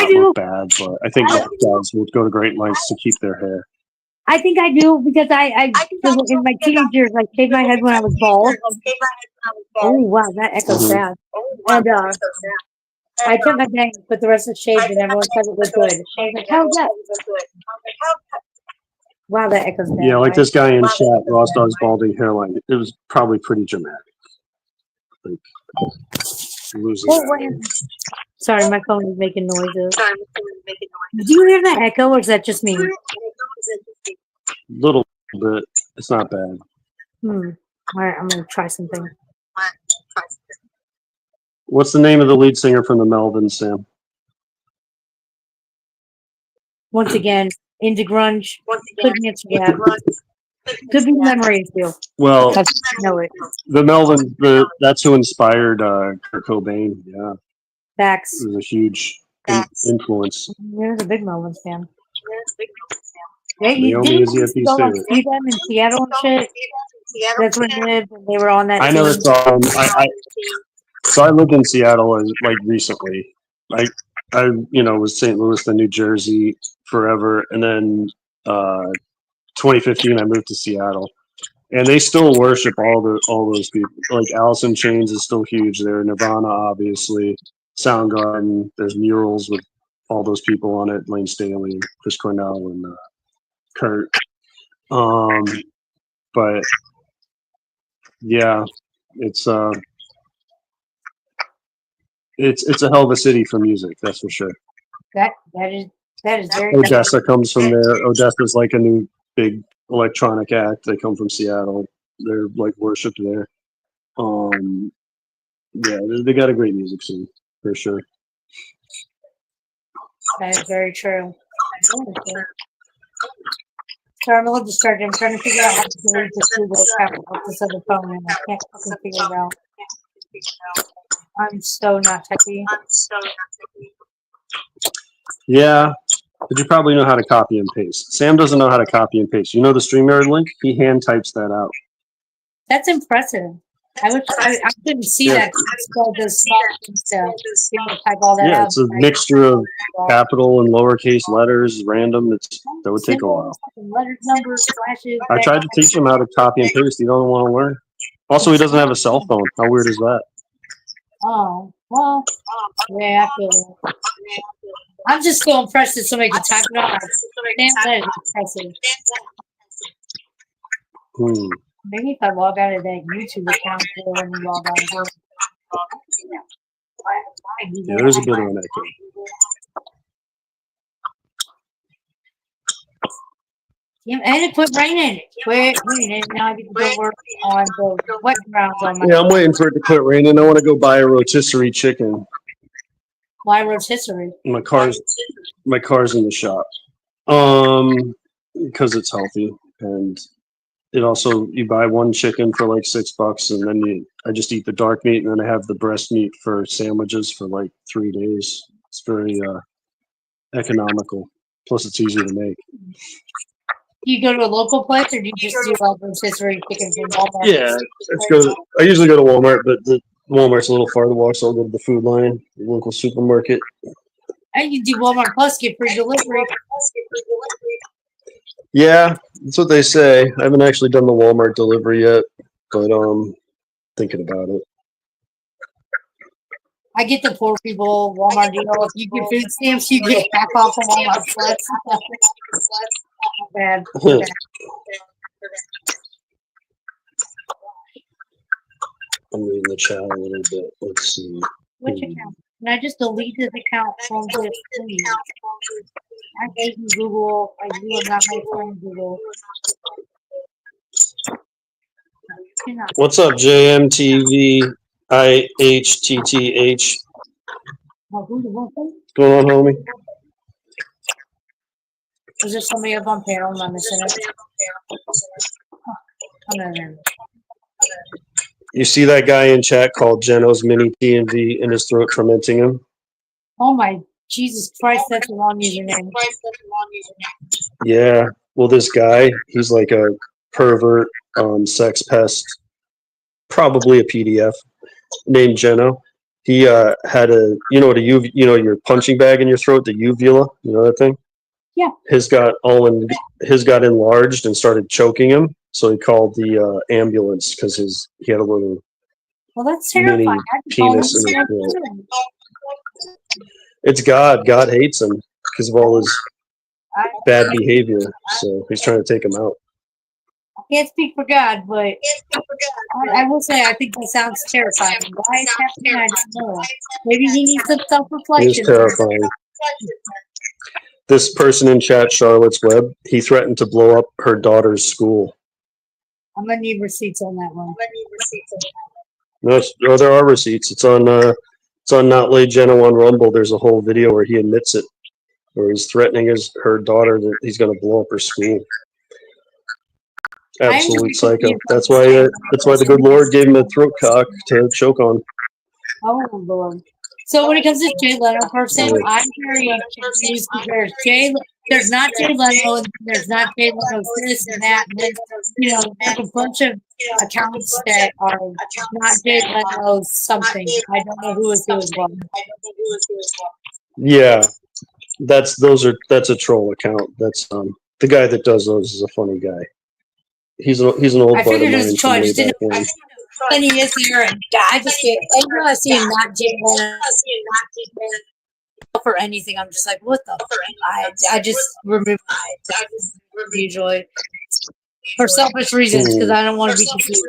do. Look bad, but I think guys would go to great lengths to keep their hair. I think I do because I in my teenage years I shaved my head when I was bald. Oh wow, that echoes bad. And I took my bangs, but the rest was shaved, and everyone said it was good. I was like, how's that? Wow, that echoes bad. Yeah, like this guy in chat, Ross Dog's balding hairline. It was probably pretty dramatic. Like losing. Sorry, my phone is making noises. Do you hear that echo, or is that just me? Little bit. It's not bad. All right, I'm gonna try something. What's the name of the lead singer from the Melvins, Sam? Once again, into grunge. Couldn't answer that. Could be memory issue. Well, know it. The Melvins, that's who inspired Kurt Cobain. Yeah. Facts. It was a huge influence. There's a big Melvins fan. Naomi is EFD's favorite. See them in Seattle and shit. That's where they lived. They were on that. I never saw them. So I lived in Seattle like recently. I was St. Louis, then New Jersey forever, and then 2015 I moved to Seattle, and they still worship all those people. Like Alice in Chains is still huge there. Nirvana, obviously. Soundgarden. There's murals with all those people on it. Lane Staley, Chris Cornell, and Kurt. But yeah, it's a hell of a city for music, that's for sure. That is very. Odessa comes from there. Odessa's like a new big electronic act. They come from Seattle. They're like worshipped there. Yeah, they got a great music scene for sure. That is very true. Sorry, I'm a little distracted. I'm trying to figure out how to delete this Google account off this other phone, and I can't fucking figure it out. I'm so not techie. Yeah, but you probably know how to copy and paste. Sam doesn't know how to copy and paste. You know the StreamYard link? He hand types that out. That's impressive. I couldn't see that. It's type all that yeah, out. it's a mixture of capital and lowercase letters, random. That would take a while. Letters, numbers, flashes. I tried to teach him how to copy and paste. He doesn't want to learn. Also, he doesn't have a cell phone. How weird is that? Oh, well, yeah, I feel that. I'm just so impressed that somebody can type it out. Damn, that is impressive. Maybe if I log out of that YouTube account when we log out. Yeah, there's a bit of an echo. Yeah, and it quit raining. Quit raining. Now I get to go work on the wet ground on my Yeah, I'm waiting for it to quit raining. I want to go buy a rotisserie chicken. why rotisserie. My car's in the shop. Because it's healthy, and it also, you buy one chicken for like $6, and then I just eat the dark meat, and then I have the breast meat for sandwiches for like 3 days. It's very economical. Plus, it's easy to make. Do you go to a local place or do you just do like rotisserie chicken from Walmart? Yeah, I usually go to Walmart, but the Walmart's a little farther to walk, so I'll go to the Food Lion, the local supermarket. And you do Walmart Plus, get free delivery. Yeah, that's what they say. I haven't actually done the Walmart delivery yet, but thinking about it. I get the poor people Walmart deal. If you get food stamps, you get half off of Walmart Plus. Bad. I'm reading the chat a little bit. Let's see. Which account? Can I just delete this account from this, please? I hate you, Google. You are not my friend, Google. What's up, JMTV IHTTH? What's going on, homie? Is there somebody up on panel? I'm missing it. You see that guy in chat called Geno's Mini T&V in his throat, tormenting him? Oh my Jesus Christ, that's a long username. Yeah. Well, this guy, he's like a pervert, sex pest, probably a PDF, named Geno. He had your punching bag in your throat, the uvula, you know that thing? Yeah. His got enlarged and started choking him, so he called the ambulance because he had a little that's mini terrifying. penis in his throat. It's God. God hates him because of all his bad behavior, so he's trying to take him out. I can't speak for God, but I will say I think that sounds terrifying. Why is happening? I don't know. Maybe he needs some self-reflection. It is terrifying. This person in chat, Charlotte's Web, he threatened to blow up her daughter's school. I'm gonna need receipts on that one. No, there are receipts. It's on Not Late Geno on Rumble. There's a whole video where he admits it, where he's threatening her daughter that he's going to blow up her school. Absolute psycho. That's why the good Lord gave him a throat cock to choke on. Oh Lord. So when it comes to Jay Leno person, I'm very confused because there's not Jay Leno, and there's not Jay Leno this and that, and then there's a bunch of accounts that are not Jay Leno something. I don't know who is who as well. Yeah, that's a troll account. That's the guy that does those is a funny guy. He's an old buddy of mine from way back when. And he is here, and I just get every time I see him not Jay Leno for anything, I'm just like, what the? I just remove usually for selfish reasons because I don't want to be confused.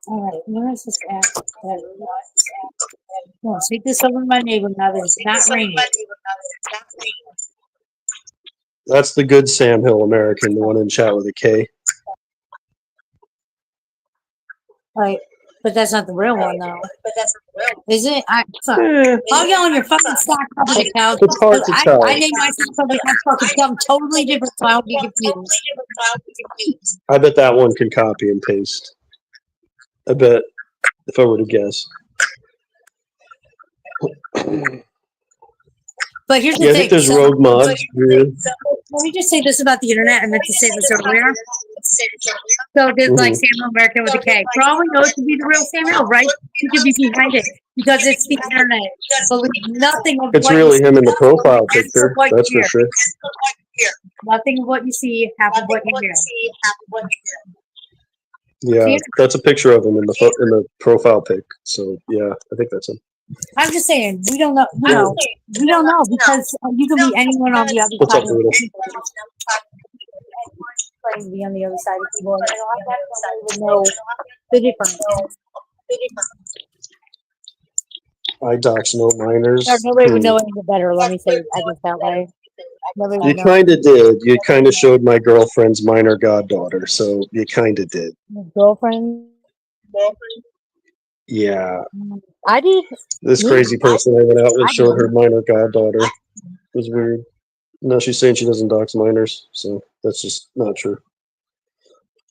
All right, where is this app? Well, speak this over to my neighbor now that it's not raining. That's the good Sam Hill American, the one in chat with a K. Right, but that's not the real one, though. Is it? I'll get on your fucking stock public account. It's hard to tell. I named my stock public account fucking something totally different, so I don't get confused. I bet that one can copy and paste. I bet, if I were to guess. But here's the thing. I think there's rogue mods. Let me just say this about the internet. I meant to say this earlier. So there's like Samuel American with a K. For all we know, it could be the real Samuel, right? He could be behind it because it's the internet. Believe nothing of it's really him in the profile picture. That's for sure. Nothing of what you see, half of what you hear. Yeah, that's a picture of him in the profile pic. So yeah, I think that's him. I'm just saying, we don't know. We don't know because you can be anyone on the other What's side. Up, Noodle? Be on the other side of the board. I don't even know the difference. I dox no minors. Nobody would know any better. Let me say it just that way. Nobody You would know. kind of did. You kind of showed my girlfriend's minor goddaughter, so you kind of did. Girlfriend. Yeah. I did. This crazy person I went out with showed her minor goddaughter. It was weird. No, she's saying she doesn't dox minors, so that's just not true.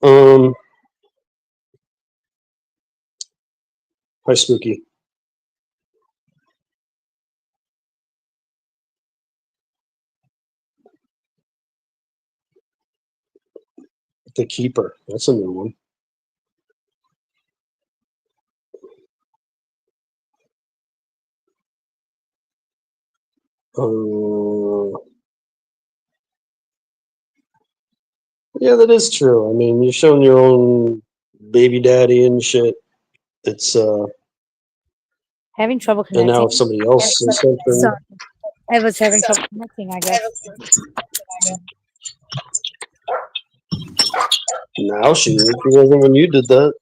Hi, Spooky. The Keeper. That's a new one. Yeah, that is true. I mean, you're showing your own baby daddy and shit. It's Having trouble and connecting. now if somebody else says something, Sorry. I was having trouble connecting, I guess. now she is. She wasn't when you did that.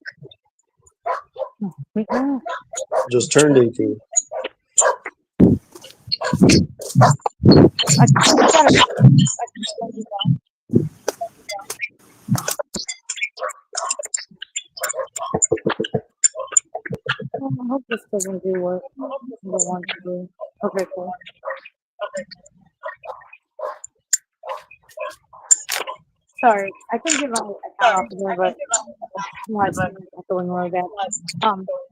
Just turned 18. I hope this doesn't do what I want to do. Okay, cool. Sorry, I couldn't get my account off of there, but my echoing really bad.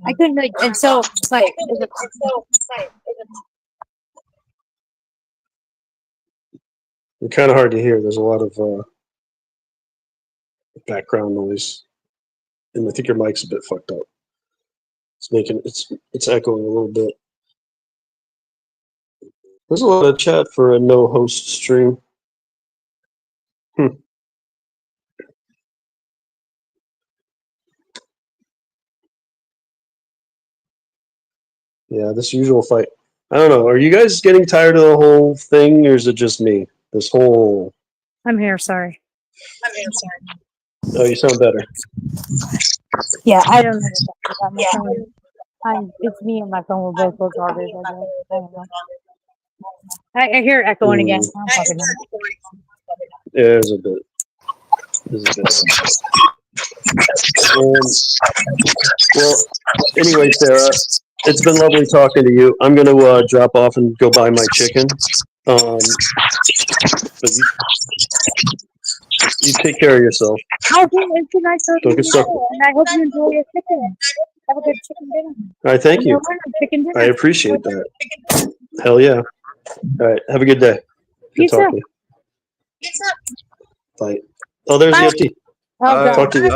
I couldn't like, and so like, It's kind of hard to hear. There's a lot of background noise, and I think your mic's a bit fucked up. It's making it's echoing a little bit. There's a lot of chat for a no host stream. Yeah, this usual fight. I don't know. Are you guys getting tired of the whole thing, or is it just me? This whole. I'm here. Sorry. Oh, you sound better. Yeah, I don't know. My phone. It's me and my phone. We're both retarded. I don't know. I hear it echoing again. I'm fucking done. Yeah, there's a bit. Well, anyway, Sarah, it's been lovely talking to you. I'm going to drop off and go buy my chicken. But you take care of yourself. It's a nice talking Don't to get stuck. you, and I hope you enjoy your chicken. Have a good chicken dinner. All right, thank you. Chicken dinner. I appreciate that. Hell yeah. All right, have a good day. Good talking to you. Bye. Oh, there's EFD. Oh, God. Talk to you.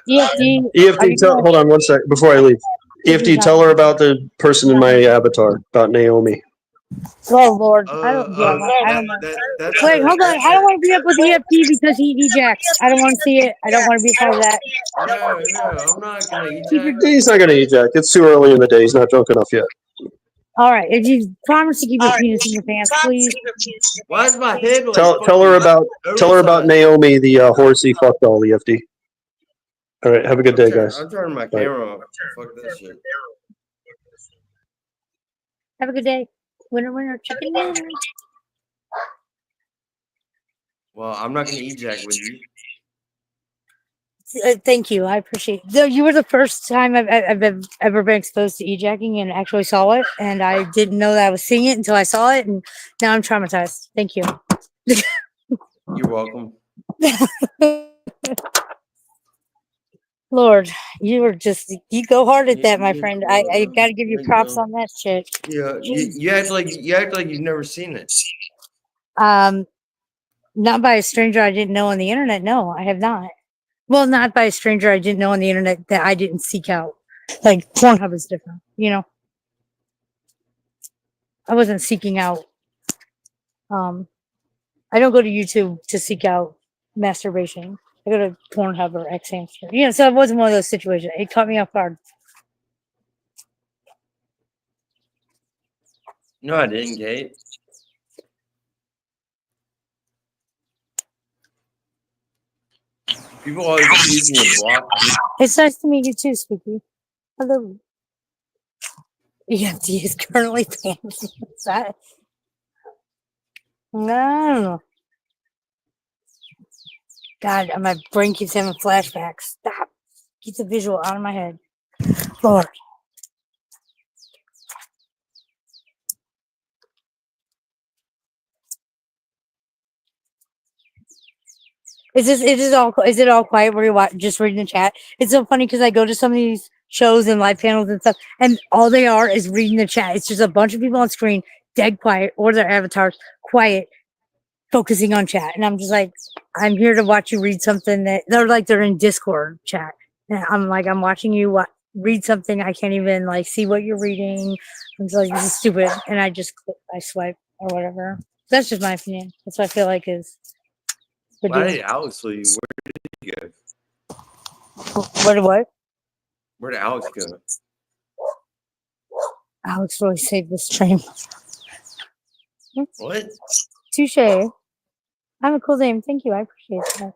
EFD. EFD, hold on one sec before I leave. EFD, tell her about the person in my avatar, about Naomi. Oh, Lord. I don't know. Wait, hold on. I don't want to be up with EFD because he ejacts. I don't want to see it. I don't want to be a part of that. No, I'm not gonna eject. He's not going to eject. It's too early in the day. He's not drunk enough yet. All right. If you promise to keep your penis in your pants, please. Why is my head like Tell her about Naomi, the horsey fuck doll, EFD. All right, have a good day, guys. I'm turning my camera off. Fuck this shit. Have a good day. Winner, chicken dinner. Well, I'm not gonna eject with you. Thank you. I appreciate it. You were the first time I've ever been exposed to ejacking and actually saw it. And I didn't know that I was seeing it until I saw it. And now I'm traumatized. Thank you. You're welcome. Lord, you go hard at that, my friend. I got to give you props on that shit. Yeah, you act like you've never seen it. Not by a stranger I didn't know on the internet. No, I have not. Well, not by a stranger I didn't know on the internet that I didn't seek out. Like Pornhub is different, you know. I wasn't seeking out. I don't go to YouTube to seek out masturbation. I go to Pornhub or Xhamster. You know, so it wasn't one of those situations. It caught me off guard. No, I didn't, Kate. People always accuse me of blocking. It's nice to meet you too, Spooky. Hello. EFD is currently banned. What's that? No. God, my brain keeps having flashbacks. Stop. Keep the visual out of my head. Lord. Is it all quiet where you're just reading the chat? It's so funny because I go to some of these shows and live panels and stuff, and all they are is reading the chat. It's just a bunch of people on screen, dead quiet, or their avatars, quiet, focusing on chat. And I'm just like, I'm here to watch you read something that they're in Discord chat. And I'm like, I'm watching you read something. I can't even like see what you're reading. I'm just like, this is stupid. And I swipe or whatever. That's just my opinion. That's what I feel like is the Why deal. did Alex leave? Where did he go? What? Where did Alex go? Alex really saved the stream. What? Touche. I'm a cool name. Thank you. I appreciate that.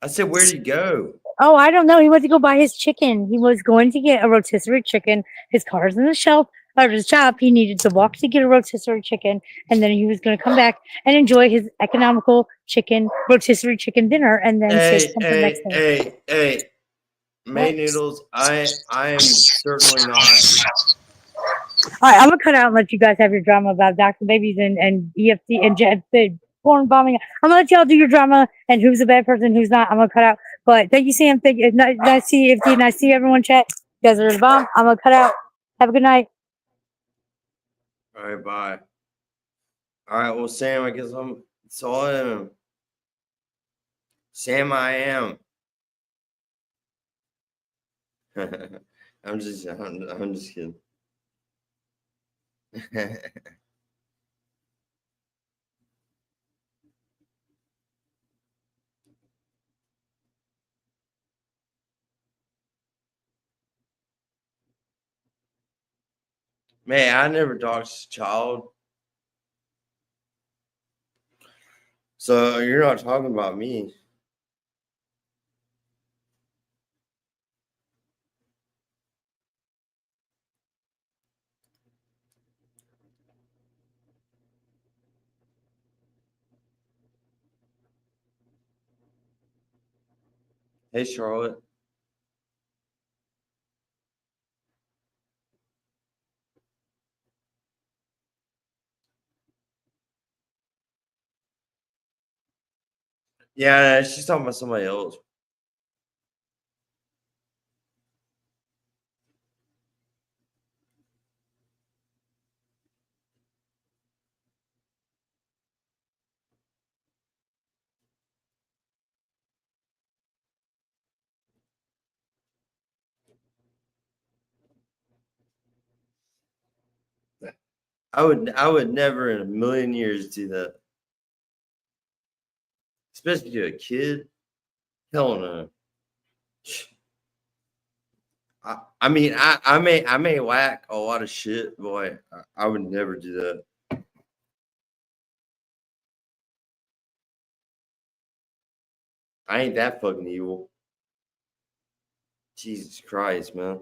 I said, where'd he go? Oh, I don't know. He went to go buy his chicken. He was going to get a rotisserie chicken. His car's in the shelf or his shop. He needed to walk to get a rotisserie chicken, and then he was going to come back and enjoy his economical rotisserie chicken dinner, and then save something next day. Hey. May Noodles, I am certainly not. All right, I'm gonna cut out and let you guys have your drama about Dr. Babies and EFD and the porn bombing. I'm gonna let y'all do your drama and who's a bad person, who's not. I'm gonna cut out. But thank you, Sam. Thank you. Nice to see EFD. Nice to see everyone chat. You guys are the bomb. I'm gonna cut out. Have a good night. All right, bye. All right, well, Sam, I guess it's all I am. Sam, I am. I'm just kidding. Man, I never doxed a child. So you're not talking about me. Hey, Charlotte. Yeah, she's talking about somebody else. I would never in a million years do that. Especially to a kid. Hell no. I mean, I may whack a lot of shit, boy. I would never do that. I ain't that fucking evil. Jesus Christ, man.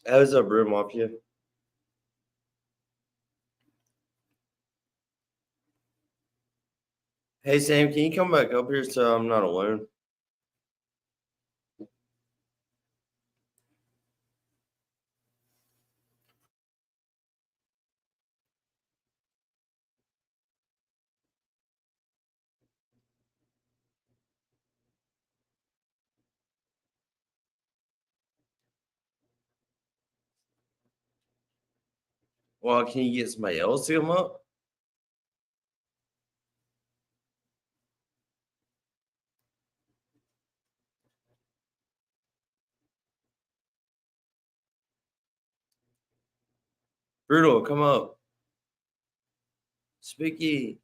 How's up, Brew Mafia? Hey, Sam, can you come back up here so I'm not alone? Well, can you get somebody else to come up? Brutal, come up. Spicky.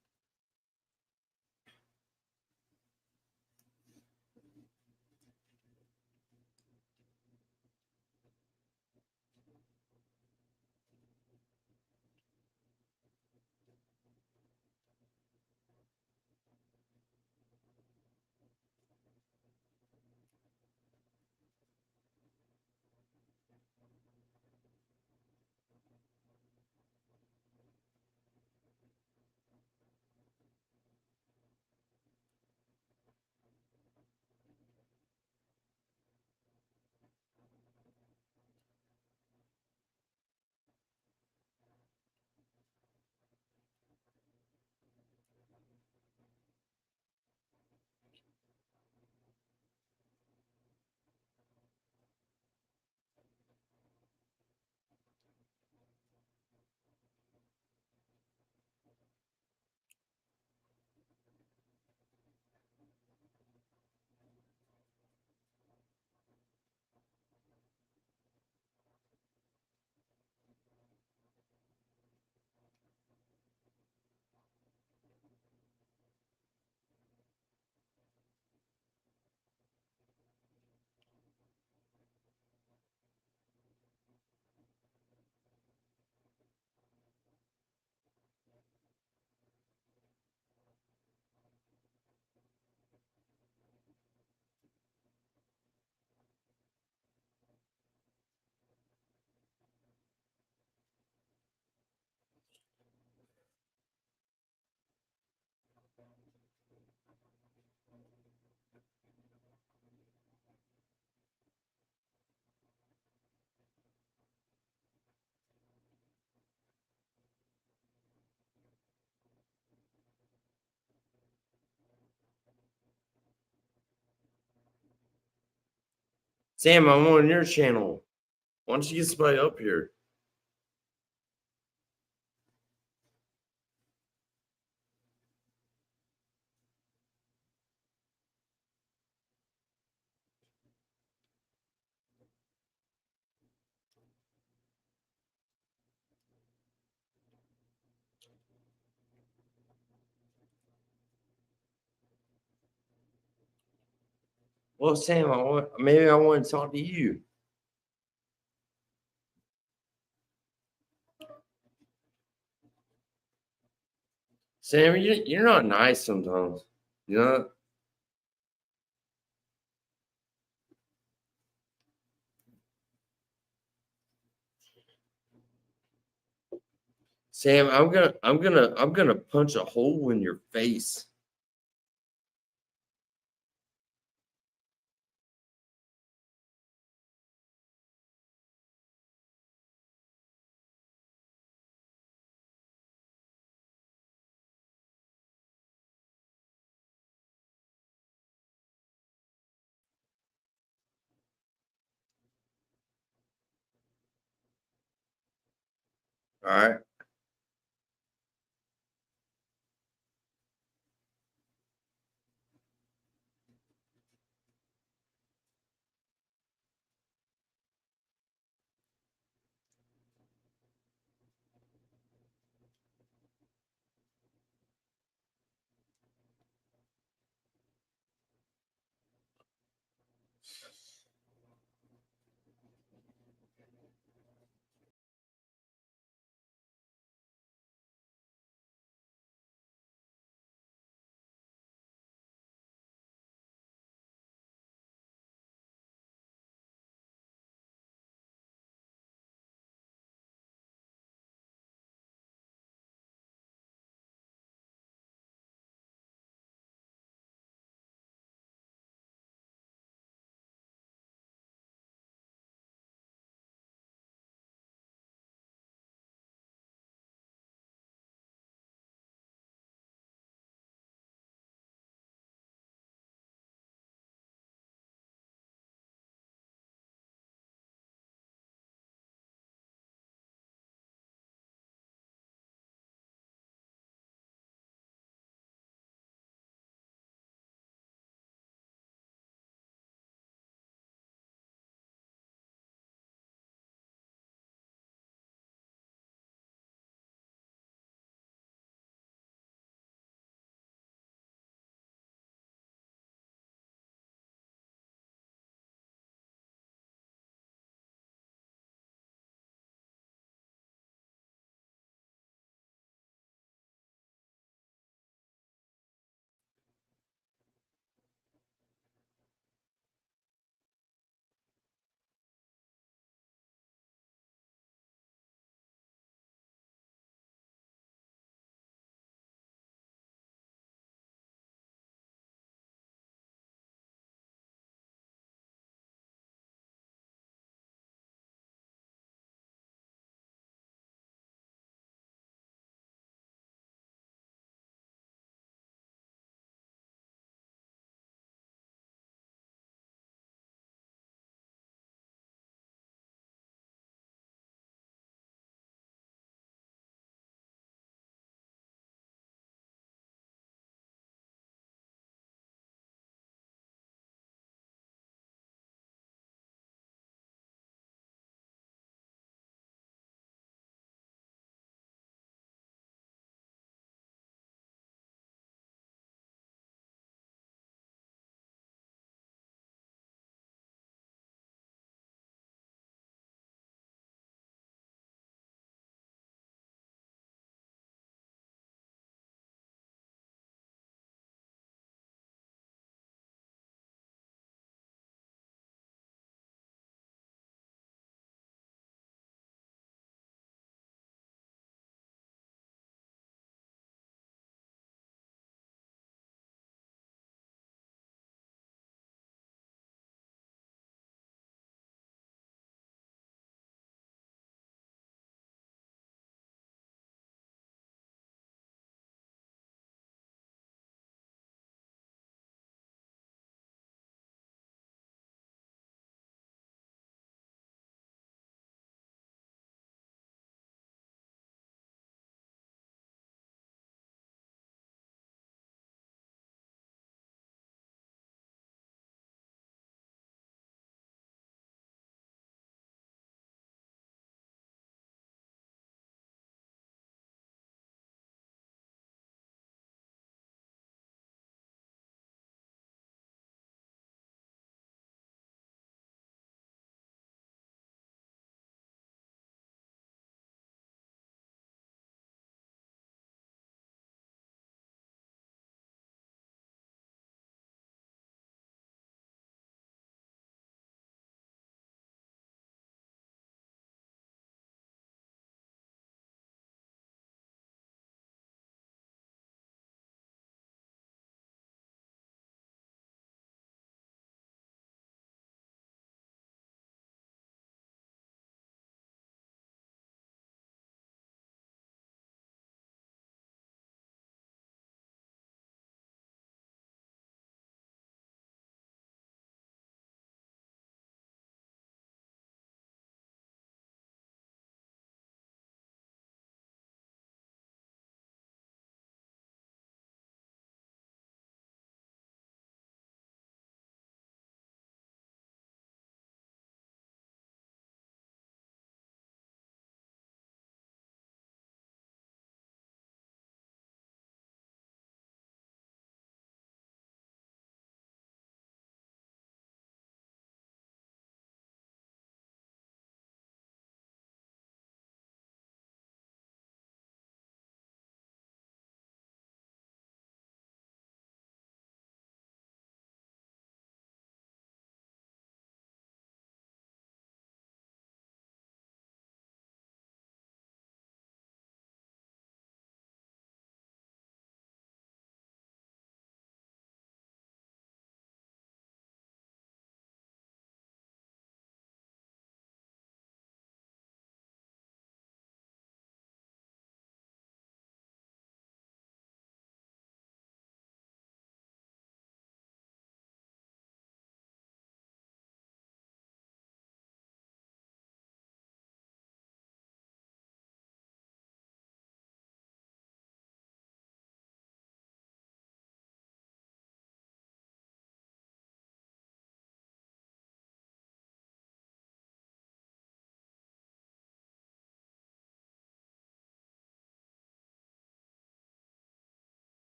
Sam, I'm on your channel. Why don't you get somebody up here? Well, Sam, maybe I want to talk to you. Sam, you're not nice sometimes. You know? Sam, I'm gonna punch a hole in your face. All right.